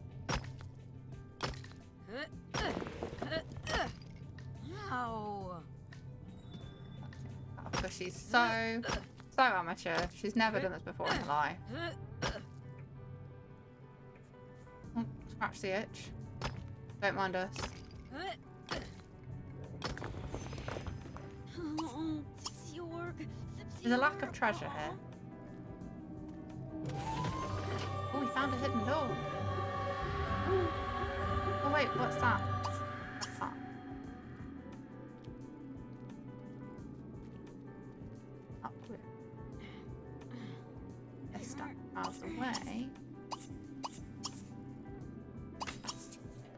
Because she's so amateur. She's never done this before in her life. Oh, scratch the itch. Don't mind us. There's a lack of treasure here. Oh, we found a hidden door. Oh wait, what's that? What's that? Upward. Yes, step out of the way.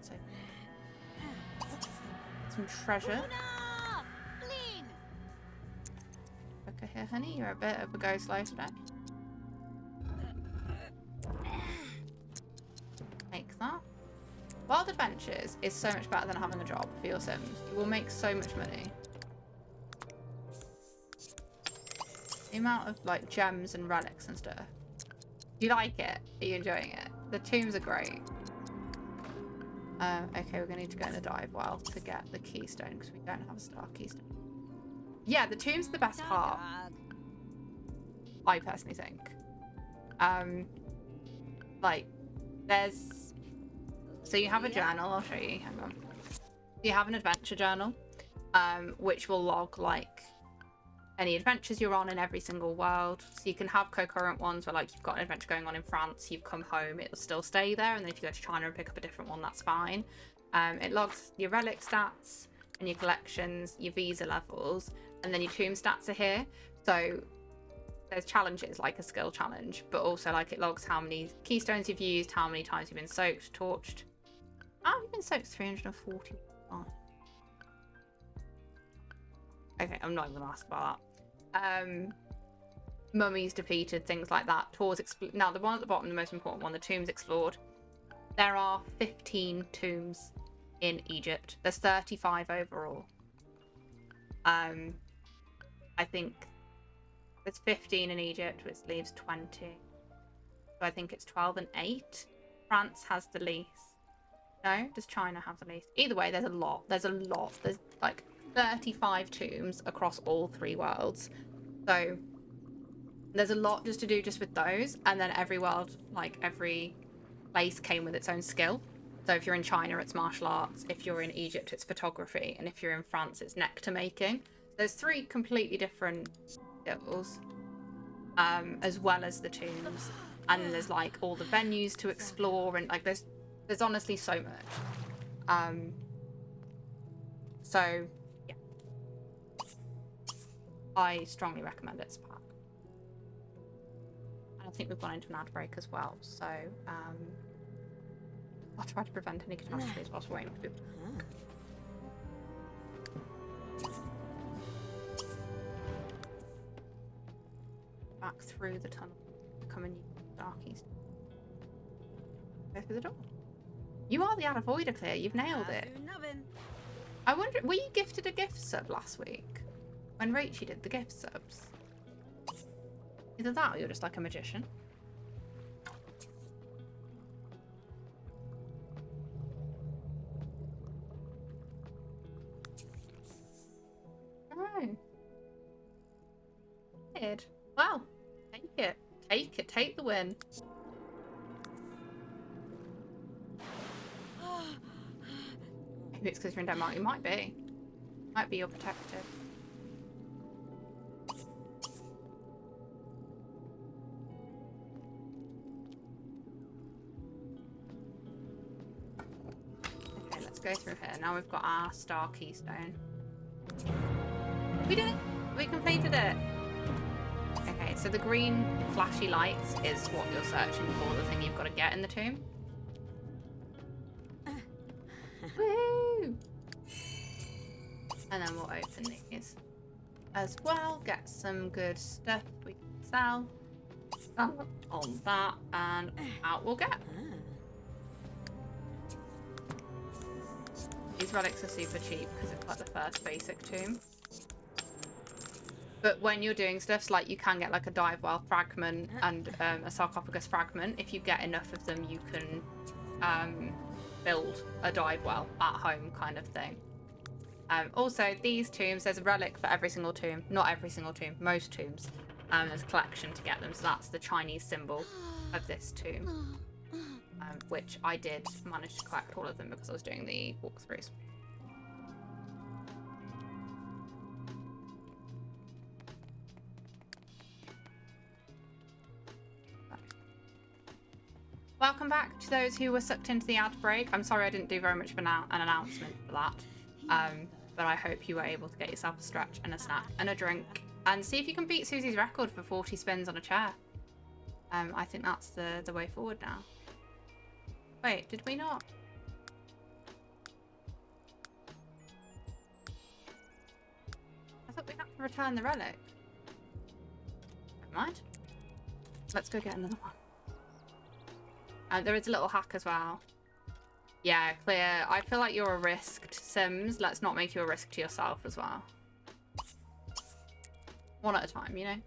So, some treasure. Okay, here, honey, you're a bit of a go slow today. Make that. Wild Adventures is so much better than having a job for your Sims. You will make so much money. The amount of like gems and relics and stuff. Do you like it? Are you enjoying it? The tombs are great. Okay, we're gonna need to go in the dive well to get the keystone because we don't have a star keystone. Yeah, the tomb's the best part. I personally think. Like, there's... So you have a journal, I'll show you, hang on. You have an adventure journal, which will log, like, any adventures you're on in every single world. So you can have concurrent ones where, like, you've got an adventure going on in France, you've come home, it'll still stay there, and then if you go to China and pick up a different one, that's fine. It logs your relic stats and your collections, your visa levels, and then your tomb stats are here. So there's challenges like a skill challenge, but also like it logs how many keystones you've used, how many times you've been soaked, torched. Oh, you've been soaked 341. Okay, I'm not even gonna ask about that. Mummies defeated, things like that. Tours now the one at the bottom, the most important one, the tombs explored. There are 15 tombs in Egypt. There's 35 overall. I think there's 15 in Egypt, which leaves 20. So I think it's 12 and 8. France has the least. No? Does China have the least? Either way, there's a lot. There's a lot. There's like 35 tombs across all 3 worlds. So there's a lot just to do just with those. And then every world, like every place came with its own skill. So if you're in China, it's martial arts. If you're in Egypt, it's photography. And if you're in France, it's nectar making. There's 3 completely different skills, as well as the tombs. And then there's like all the venues to explore, and like there's honestly so much. So yeah, I strongly recommend it as a pack. And I think we've gone into an ad break as well. So I'll try to prevent any catastrophes whilst waiting for people. Back through the tunnel, come in darkies. Go through the door. You are the Avoider Clear. You've nailed it. I wonder, were you gifted a gift sub last week when Rachel did the gift subs? Either that, or you're just like a magician. Oh. Weird. Well, take it. Take it. Take the win. Maybe it's because you're in Denmark. You might be. Might be your protective. let's go through here. Now we've got our star keystone. We did it! We completed it! Okay, so the green flashy lights is what you're searching for, the thing you've got to get in the tomb. Woo! And then we'll open these as well, get some good stuff we can sell. On that, and out we'll get. These relics are super cheap because it's like the first basic tomb. But when you're doing stuff, like you can get like a dive well fragment and a sarcophagus fragment. If you get enough of them, you can build a dive well at home kind of thing. Also, these tombs, there's a relic for every single tomb. Not every single tomb, most tombs. There's a collection to get them, so that's the Chinese symbol of this tomb. Which I did manage to collect all of them because I was doing the walkthroughs. Welcome back to those who were sucked into the ad break. I'm sorry I didn't do very much of an announcement for that. But I hope you were able to get yourself a stretch and a snack and a drink. And see if you can beat Susie's record for 40 spins on a chair. I think that's the way forward now. Wait, did we not? I thought we had to return the relic. Never mind. Let's go get another one. There is a little hack as well. Yeah, clear. I feel like you're a risked Sims. Let's not make you a risk to yourself as well. One at a time, you know?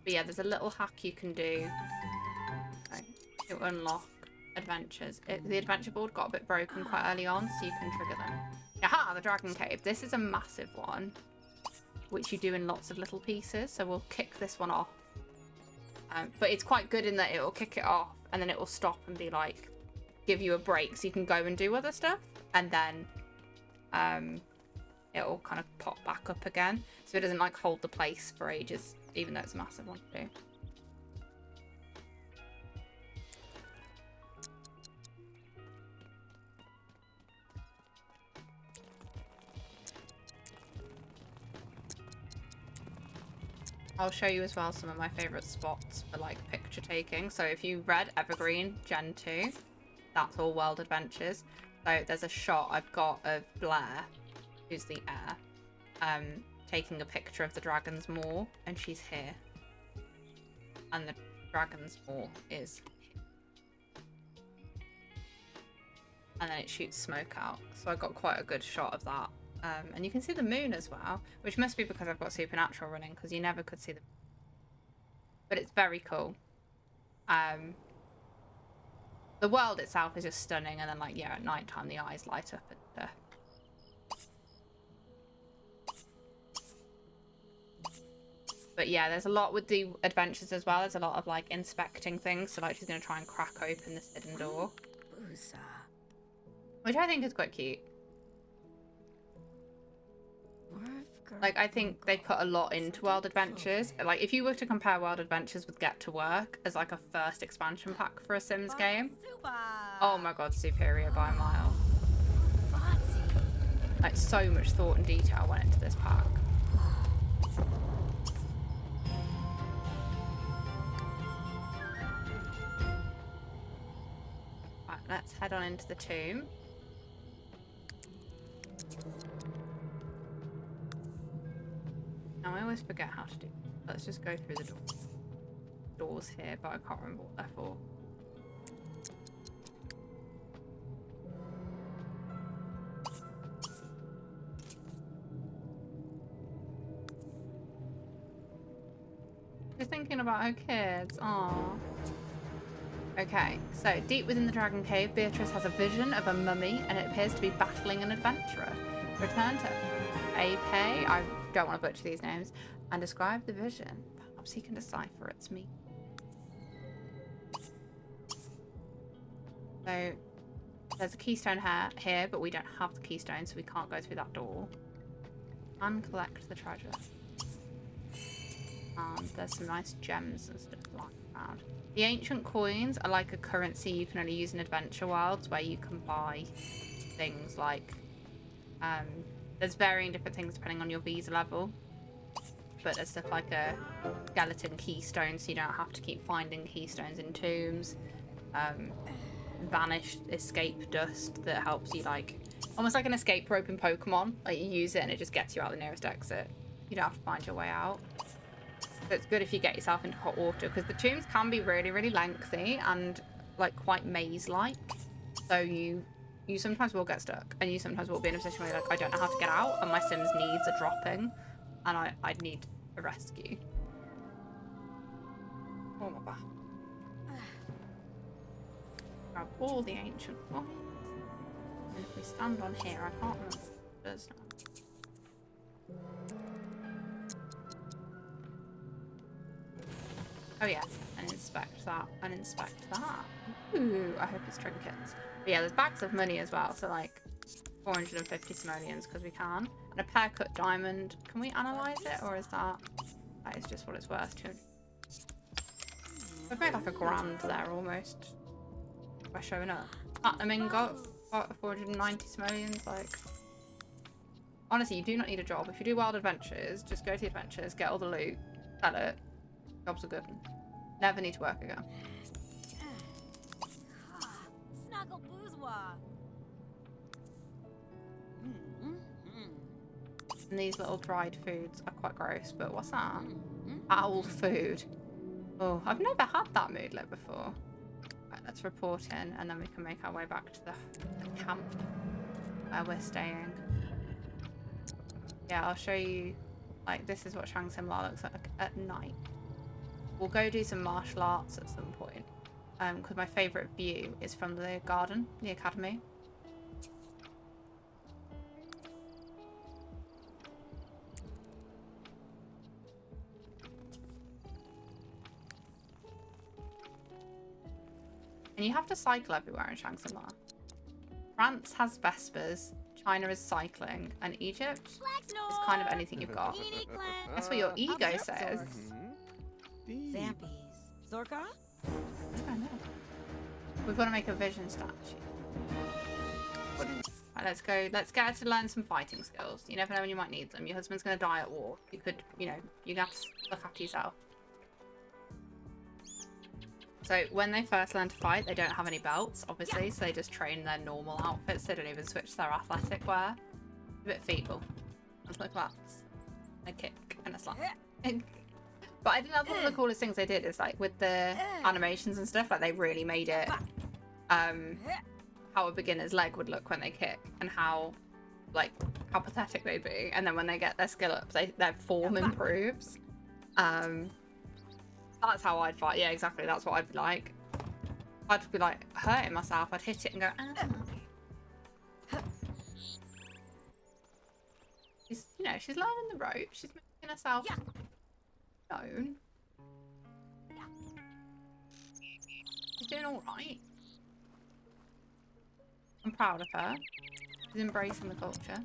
But yeah, there's a little hack you can do to unlock adventures. The adventure board got a bit broken quite early on, so you can trigger them. Aha, the dragon cave. This is a massive one, which you do in lots of little pieces. So we'll kick this one off. But it's quite good in that it will kick it off and then it will stop and be like, give you a break so you can go and do other stuff. And then it'll kind of pop back up again. So it doesn't like hold the place for ages, even though it's a massive one to do. I'll show you as well some of my favourite spots for like picture taking. So if you read Evergreen Gen 2, that's all World Adventures. So there's a shot I've got of Blair, who's the heir, taking a picture of the Dragon's Maw, and she's here. And the Dragon's Maw is here. And then it shoots smoke out. So I got quite a good shot of that. And you can see the moon as well, which must be because I've got Supernatural running, because you never could see the... But it's very cool. The world itself is just stunning, and then, like, yeah, at night time the eyes light up. And, But yeah, there's a lot with the adventures as well. There's a lot of, like, inspecting things. So, like, she's going to try and crack open this hidden door. Which I think is quite cute. Like, I think they put a lot into World Adventures. Like, if you were to compare World Adventures with Get to Work as, like, a first expansion pack for a Sims game, oh my god, superior by a mile. Like, so much thought and detail went into this pack. Right, let's head on into the tomb. Now, I always forget how to do it. Let's just go through the doors here, but I can't remember what they're for. Just thinking about her kids. Aww. Okay, so deep within the Dragon Cave, Beatrice has a vision of a mummy, and it appears to be battling an adventurer. Return to Ape. I don't want to butcher these names, and describe the vision. Perhaps he can decipher its meaning. So there's a keystone here, but we don't have the keystone, so we can't go through that door. And collect the treasure. There's some nice gems and stuff lying around. The ancient coins are like a currency you can only use in Adventure Worlds, where you can buy things like there's varying different things depending on your visa level, but there's stuff like a skeleton keystone, so you don't have to keep finding keystones in tombs. Vanished escape dust that helps you, like almost like an escape rope in Pokemon. Like, you use it and it just gets you out the nearest exit. You don't have to find your way out. So it's good if you get yourself into hot water, because the tombs can be really, really lengthy and like quite maze-like. So you sometimes will get stuck, and you sometimes will be in a position where you're like, I don't know how to get out, and my Sims needs are dropping, and I need a rescue. Oh my god. Grab all the ancient coins. And if we stand on here, I can't remember what it does now. Oh yeah, and inspect that, and inspect that. Ooh, I hope it's trinkets. But yeah, there's bags of money as well, so like 450 simoleons because we can. And a pear cut diamond. Can we analyze it, or is that is just what it's worth? We've made like a grand there almost by showing up. Platinum ingot, 490 simoleons. Like, honestly, you do not need a job. If you do wild adventures, just go to the adventures, get all the loot, sell it. Jobs are good. Never need to work again. Snuggle bourgeois. And these little dried foods are quite gross, but what's that? Owl food. Oh, I've never had that moodlet before. Right, let's report in, and then we can make our way back to the camp where we're staying. Yeah, I'll show you. Like, this is what Shang Tsung looks like at night. We'll go do some martial arts at some point, because my favourite view is from the garden, the academy. And you have to cycle everywhere in Shang Tsung. France has Vespers, China is cycling, and Egypt is kind of anything you've got. That's what your ego says. Zampies. Zorka? I know. We've got to make a vision statue. Right, let's go. Let's get her to learn some fighting skills. You never know when you might need them. Your husband's going to die at war. You could, you know, you have to look after yourself. So when they first learn to fight, they don't have any belts, obviously, so they just train their normal outfits. They don't even switch their athletic wear. A bit feeble. Let's look at that. A kick and a slap. But I think that's one of the coolest things they did is, like, with the animations and stuff, like, they really made it how a beginner's leg would look when they kick, and how pathetic they'd be. And then when they get their skill up, their form improves. That's how I'd fight. Yeah, exactly. That's what I'd be like. I'd be like hurting myself. I'd hit it and go, ah. She's learning the ropes. She's making herself known. She's doing all right. I'm proud of her. She's embracing the culture.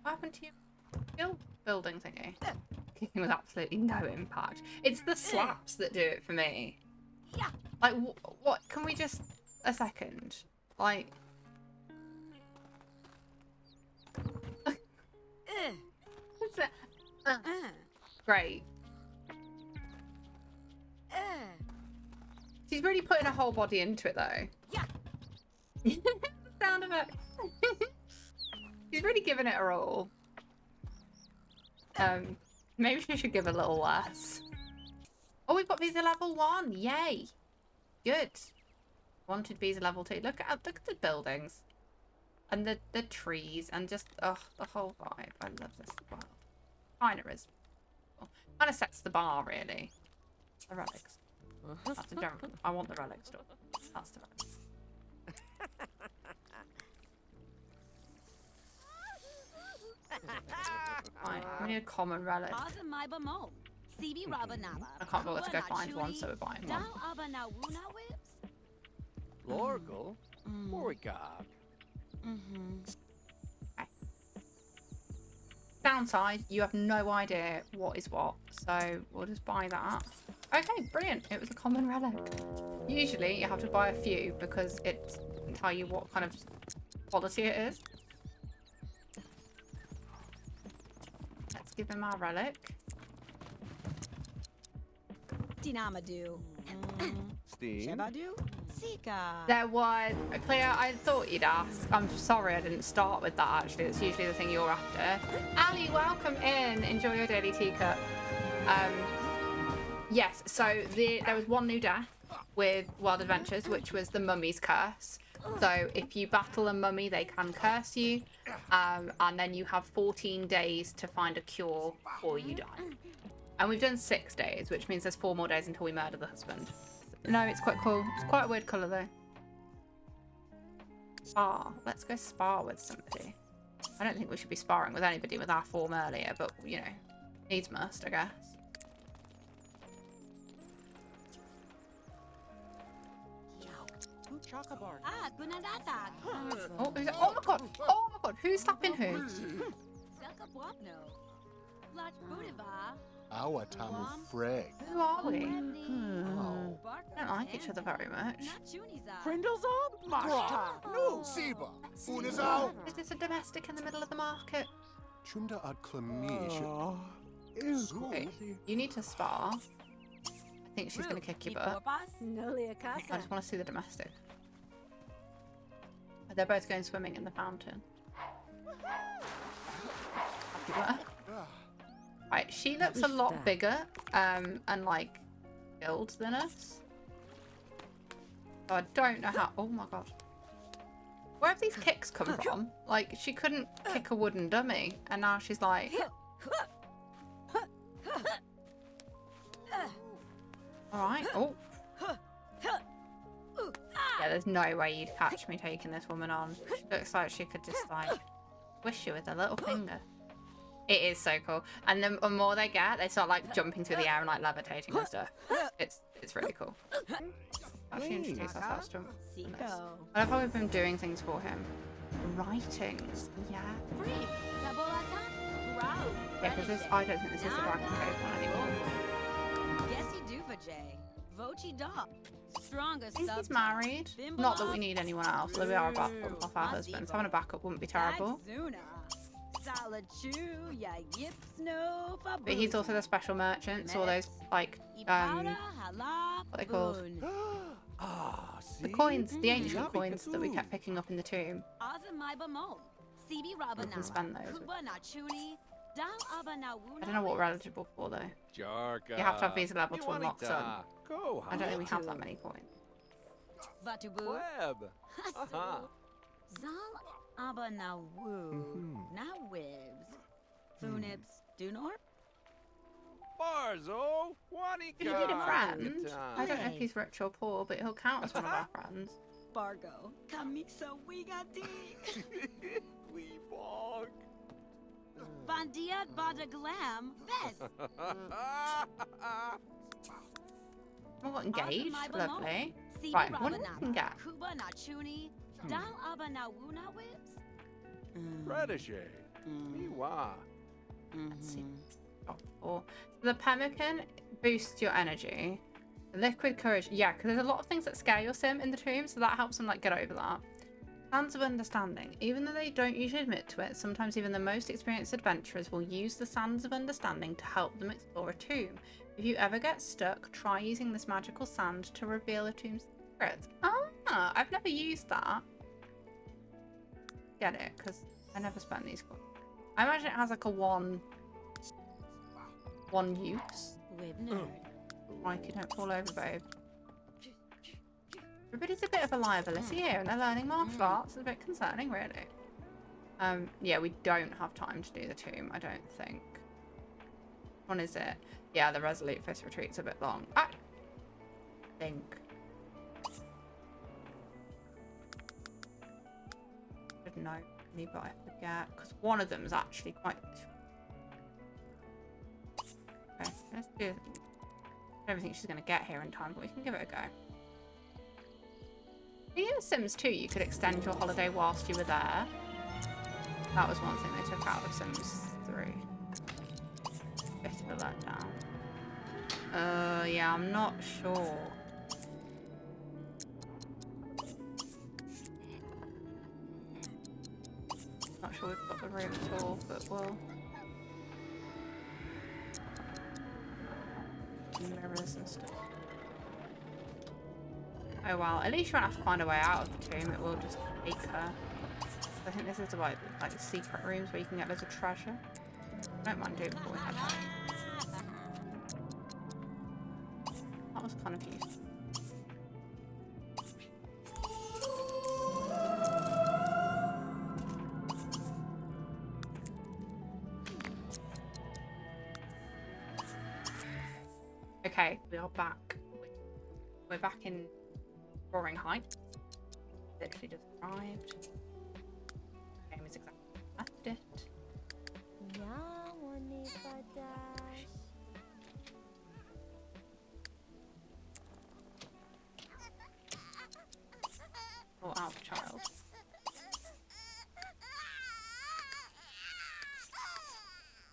What happened to your skill building thingy? Kicking with absolutely no impact. It's the slaps that do it for me. Like, what? Can we just a second? Like, what's that? Great. She's really putting her whole body into it, though. The sound of it. She's really giving it her all. Maybe she should give a little less. Oh, we've got visa level 1. Yay. Good. Wanted visa level 2. Look at the buildings. And the trees. And just, the whole vibe. I love this world. Kinda is. Kinda sets the bar, really. The relics. That's a general. I want the relic stuff. That's the relic. Right, we need a common relic. I can't bother to go find one, so we're buying one. Lorgle? Morigard. Okay. Downside, you have no idea what is what, so we'll just buy that. Okay, brilliant. It was a common relic. Usually you have to buy a few because it can tell you what kind of quality it is. Let's give him our relic. Dinamadu. Steve. Shebadu. Sika. There was Cleo. I thought you'd ask. I'm sorry I didn't start with that. Actually, it's usually the thing you're after. Ali, welcome in. Enjoy your daily teacup. Yes. So there was one new death with Wild Adventures, which was the mummy's curse. So if you battle a mummy, they can curse you, and then you have 14 days to find a cure before you die. And we've done 6 days, which means there's 4 more days until we murder the husband. No, it's quite cool. It's quite a weird colour though. Spar. Let's go spar with somebody. I don't think we should be sparring with anybody with our form earlier, but you know, needs must, I guess. Ah, Gunadata. Oh, who's that? Oh my god! Oh my god! Who's slapping who? Selkabwapno. Lach Budiva. Awatamu Freg. Who are we? Oh. We don't like each other very much. Frindlesop. Bra. No. Siba. Unazao. Is this a domestic in the middle of the market? Chunda ad Clamish. Okay, you need to spar. I think she's going to kick your butt. I just want to see the domestic. They're both going swimming in the fountain. Happy work. Right, she looks a lot bigger and like built than us. So I don't know how. Oh my god. Where have these kicks come from? Like, she couldn't kick a wooden dummy, and now she's like. Alright. Oh. Yeah, there's no way you'd catch me taking this woman on. She looks like she could just like squish you with a little finger. It is so cool. And the more they get, they start like jumping through the air and like levitating and stuff. It's really cool. Actually introduce ourselves to him. I love how we've been doing things for him. Writings. Yeah. Yeah, because I don't think this is the Dragon Code one anymore. Vochi dog. Strongest I think he's married. Not that we need anyone else. Although we are about off our husbands. Having a backup wouldn't be terrible. But he's also the special merchants, all those like what are they called? The coins, the ancient coins that we kept picking up in the tomb. We can spend those. I don't know what we're eligible for though. You have to have visa level to unlock some. I don't think we have that many coins. Web. Zal aber na woo, na wibs. Funibs dunor? Barzo, Wanika. He did a friend. I don't know if he's rich or poor, but he'll count as one of our friends. Bargo, Kamisa wigati. We bog. Vandiat bada glam, best. We got engaged, lovely. Right, what do we can get? Kuba na chuni, dal aba na wuna wibs. Protege. Miwa. Let's see. So the pemmican boosts your energy. The liquid courage, yeah, because there's a lot of things that scare your sim in the tomb, so that helps them like get over that. Sands of Understanding. Even though they don't usually admit to it, sometimes even the most experienced adventurers will use the Sands of Understanding to help them explore a tomb. If you ever get stuck, try using this magical sand to reveal a tomb's secrets. Ah, I've never used that. Get it? Because I never spent these coins. I imagine it has like a one use. Mikey, don't fall over, babe. Everybody's a bit of a liability here and they're learning martial arts. It's a bit concerning, really. Yeah, we don't have time to do the tomb, I don't think. Which one is it? Yeah, the Resolute Fist Retreat's a bit long. I think. I don't know, but I forget. Because one of them is actually quite... Okay, let's do it. I don't think she's going to get here in time, but we can give it a go. In Sims 2, you could extend your holiday whilst you were there. That was one thing they took out of Sims 3. to let down. Yeah, I'm not sure. Not sure we've got the room at all, but we'll... Mirrors and stuff. Oh well, at least you won't have to find a way out of the tomb, it will just take her. I think this is about like secret rooms where you can get loads of treasure. I don't mind doing it before we head home. That was kind of useful. Okay, we are back. We're back in Roaring Heights. Literally just arrived. The game is exactly left it. Oh, out, child.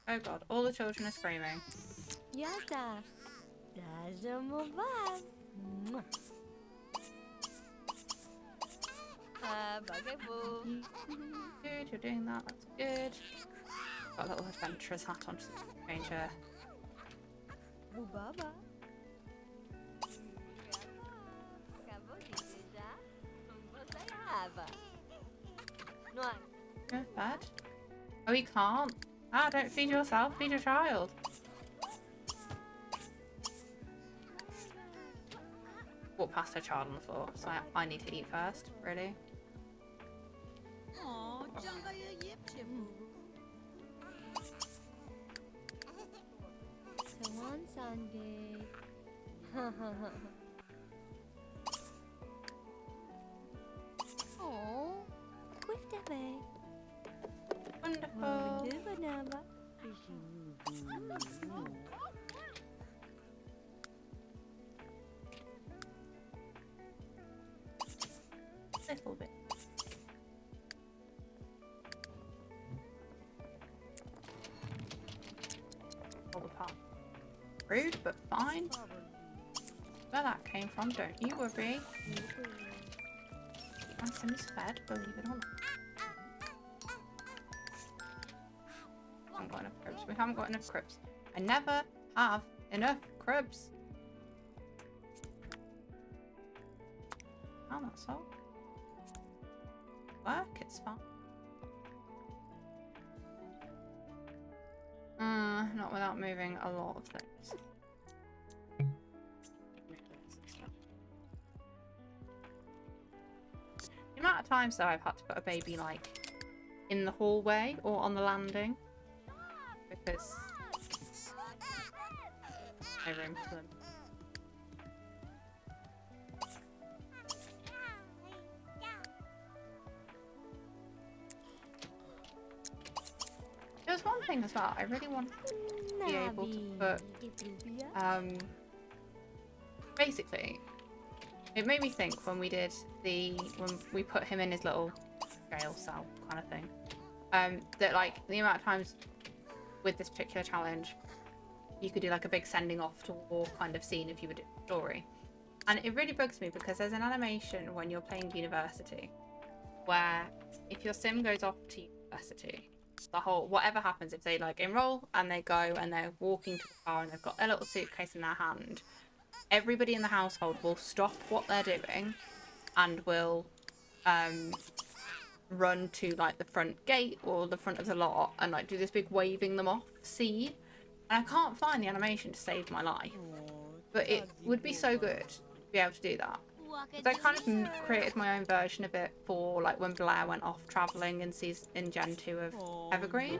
Oh god, all the children are screaming. Yada. Даже мова. Bugaboo. Good, you're doing that, that's good. Got a little adventurer's hat on to change her. Bubaba. Go bad. Oh, you can't. Ah, don't feed yourself, feed your child. Walk past her child on the floor, so I need to eat first, really. Oh, One Sunday. Oh, quick away. Wonderful. Little bit. All apart. Rude, but fine. Where that came from, don't you worry. Ransom's fed, believe it or not. Haven't got enough cribs. We haven't got enough cribs. I never have enough cribs. Oh, that's all. Work, it's fine. Not without moving a lot of things. The amount of times though I've had to put a baby like in the hallway or on the landing because no room for them. There's one thing as well, I really want to be able to put, basically, it made me think when we put him in his little jail cell kind of thing, that like the amount of times with this particular challenge, you could do like a big sending off to war kind of scene if you were doing a story. And it really bugs me because there's an animation when you're playing university where if your sim goes off to university, the whole whatever happens, if they like enroll and they go and they're walking to the car and they've got a little suitcase in their hand, everybody in the household will stop what they're doing and will run to like the front gate or the front of the lot and like do this big waving them off scene. And I can't find the animation to save my life, but it would be so good to be able to do that. So I kind of created my own version of it for like when Blair went off travelling in Gen 2 of Evergreen.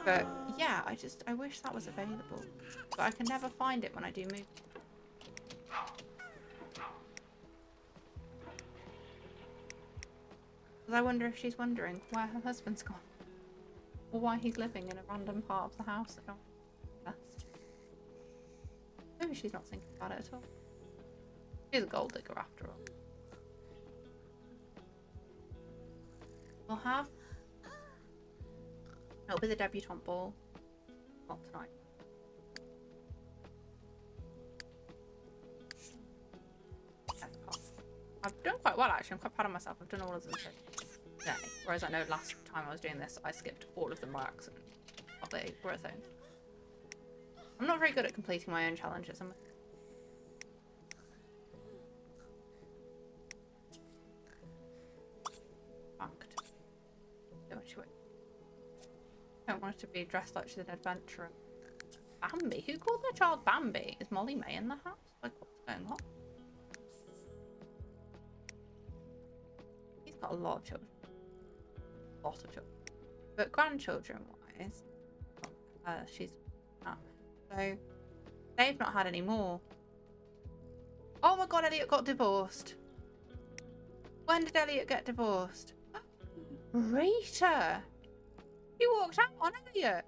But yeah, I wish that was available. But I can never find it when I do move. Because I wonder if she's wondering where her husband's gone. Or why he's living in a random part of the house. I don't know. Maybe she's not thinking about it at all. She's a gold digger after all. We'll have... It'll be the debutante ball. Not tonight. I've done quite well actually. I'm quite proud of myself. I've done all of them today. Whereas I know last time I was doing this, I skipped all of them by accident. Of they were a thing. I'm not very good at completing my own challenges. I'm funked. So much work. I don't want her to be dressed like she's an adventurer. Bambi? Who called their child Bambi? Is Molly May in the house? Like, what's going on? He's got a lot of children. A lot of children. But grandchildren-wise, she's not. So, they've not had any more. Oh my god, Elliot got divorced. When did Elliot get divorced? Rita! He walked out on Elliot.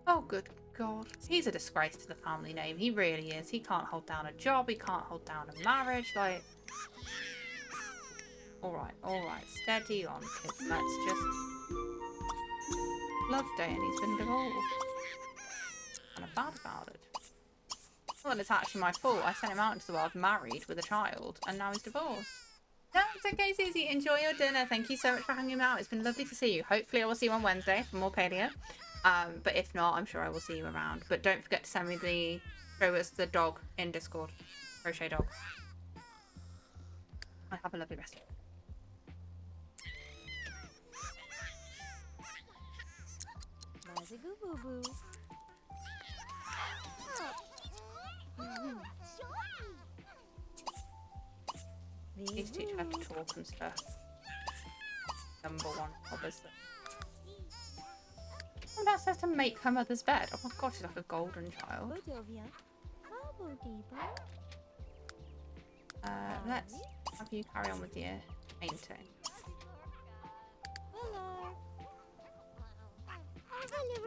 Oh, good God. He's a disgrace to the family name. He really is. He can't hold down a job. He can't hold down a marriage. Like, alright. Steady on, kids. Let's just... Love Day and he's been divorced. Kind of bad about it. Well, it's actually my fault. I sent him out into the world married with a child and now he's divorced. No, it's okay, Susie. Enjoy your dinner. Thank you so much for hanging out. It's been lovely to see you. Hopefully I will see you on Wednesday for more paleo. But if not, I'm sure I will see you around. But don't forget to send me show us the dog in Discord. Crochet dog. I have a lovely rest. Please teach her to talk and stuff. Number one, obviously. Oh, that says to make her mother's bed. Oh my god, she's like a golden child. Let's have you carry on with your painting.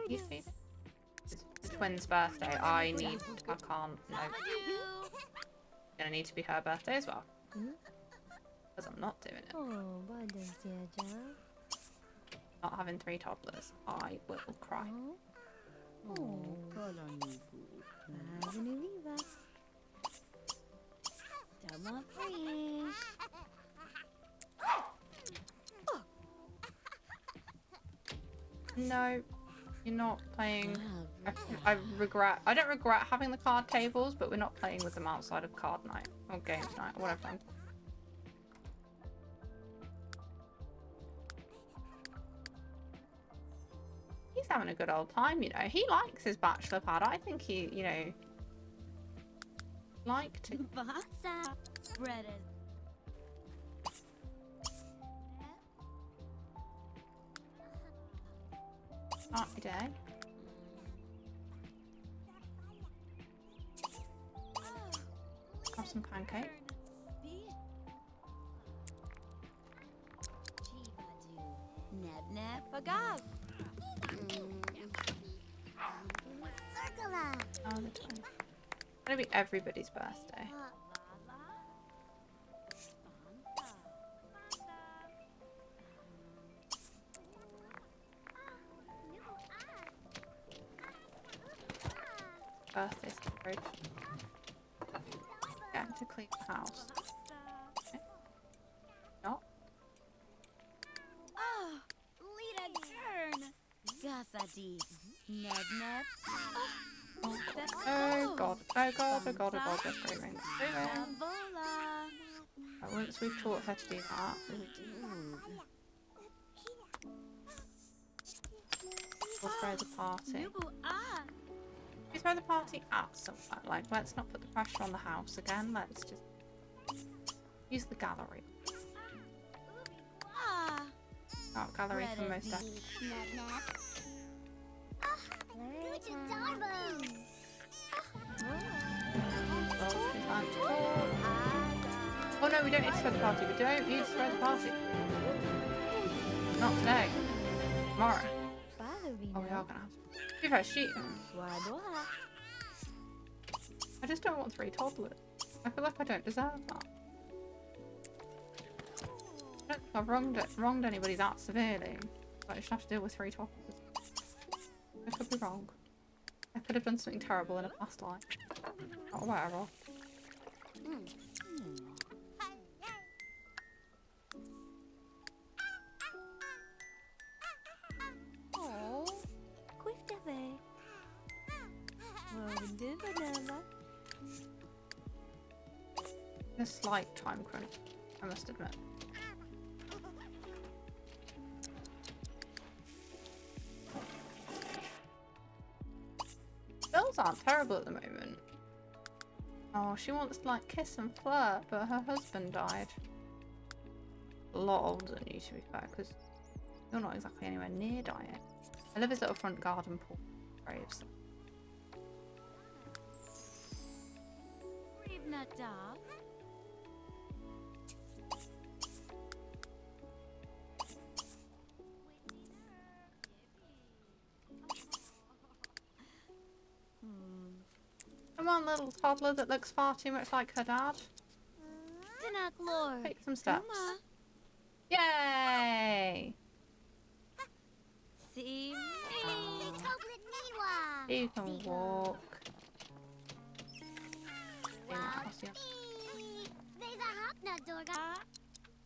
It's the twins' birthday. I can't, no. It's gonna need to be her birthday as well. Because I'm not doing it. Not having 3 toddlers. I will cry. No, you're not playing. I don't regret having the card tables, but we're not playing with them outside of card night or games night or whatever. He's having a good old time, you know. He likes his bachelor pad. I think he, you know, liked it. Party day. Have some pancake. Oh, the time. It's gonna be everybody's birthday. Birthday celebration. Get to clean the house. Okay. Not. Oh god, oh god, oh god, oh god, they're screaming. Once we've taught her to do that. We'll throw the party. We throw the party at somewhere. Like, let's not put the pressure on the house again. Let's just use the gallery. Oh, gallery for most definitely. Oh no, we don't need to throw the party. We don't need to throw the party. Not today. Tomorrow. Oh, we are gonna have to. To be fair, I just don't want 3 toddlers. I feel like I don't deserve that. I don't think I've wronged anybody that severely. But I should have to deal with 3 toddlers. I could be wrong. I could have done something terrible in a past life. Not aware of. A slight time crunch, I must admit. Bills aren't terrible at the moment. Oh, she wants to like kiss and flirt, but her husband died. A lot older than you, to be fair, because you're not exactly anywhere near dying. I love his little front garden pool graves. Come on, little toddler that looks far too much like her dad. Take some steps. Yay! See You can walk.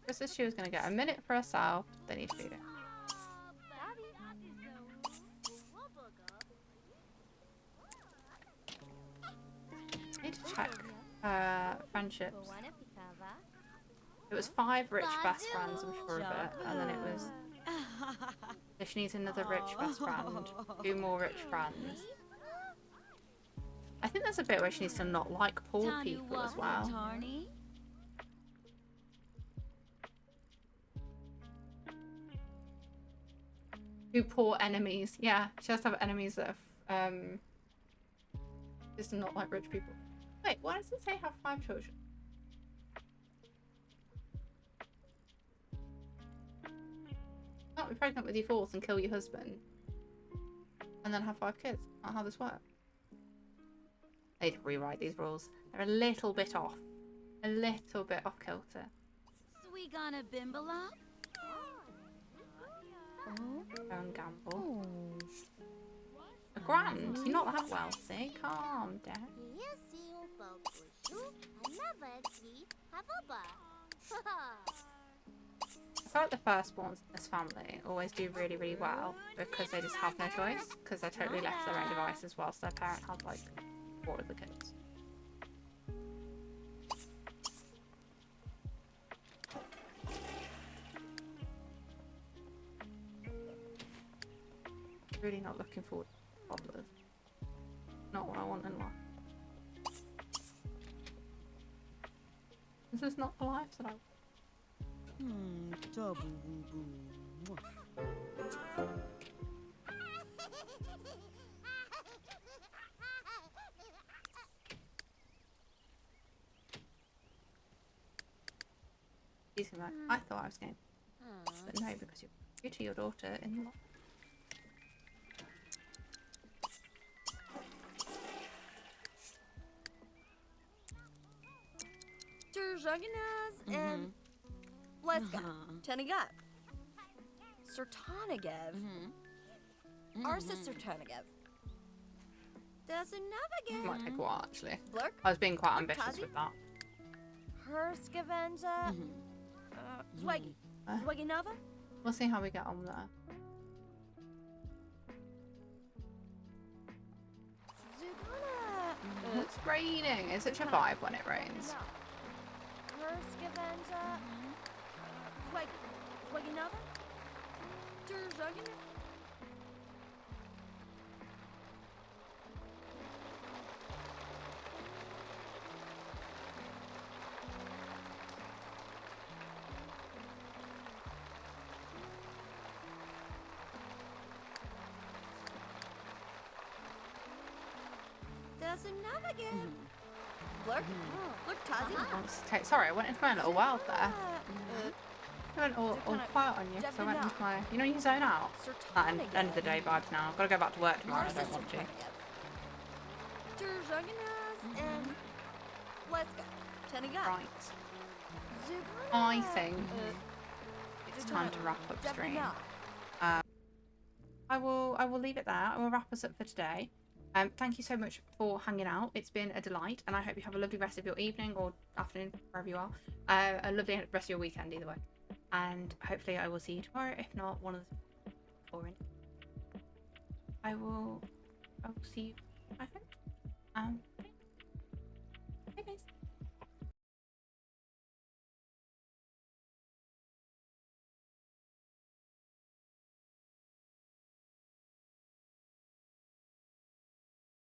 Just as she was going to get a minute for herself, they need to feed it. I need to check friendships. It was 5 rich best friends, I'm sure of it, and then it was if she needs another rich best friend, 2 more rich friends. I think there's a bit where she needs to not like poor people as well. 2 poor enemies. Yeah, she has to have enemies that have just not like rich people. Wait, why does it say have 5 children? You can't be pregnant with your 4th and kill your husband and then have 5 kids. Not how this works. I need to rewrite these rules. They're a little bit off. A little bit off kilter. Swigana Bimbala? Don't gamble. A grand? You're not that wealthy. Calm down. I feel like the firstborns in this family always do really, really well because they just have no choice, because they're totally left to their own devices whilst their parent has like 4 of the kids. Really not looking forward to toddlers. Not what I want in life. This is not the life that I want. He's going back. I thought I was going, but no, because you're to your daughter in law. and Bleska, Tenigat, Sertanagev, Arsa Sertanagev. Does another Might take a while actually. Blurk, I was being quite ambitious with that. Herskavenza, Zweggy, Zweggy Nova. We'll see how we get on there. Zugana, It's raining. It's such a vibe when it rains. Herskavenza, Zweggy, Zweggy Nova. Terzugana. There's another again. Blurk, look, Tazi. Sorry, I went into my little world there. I went all quiet on you, so I went into my... You know, you zone out. That end of the day vibes now. I've got to go back to work tomorrow, I don't want to. and Bleska, Tenigat. Right. I think it's time to wrap up stream. I will leave it there. I will wrap us up for today. Thank you so much for hanging out. It's been a delight, and I hope you have a lovely rest of your evening or afternoon, wherever you are. A lovely rest of your weekend, either way. And hopefully I will see you tomorrow, if not one of the four in. I will see you, I hope.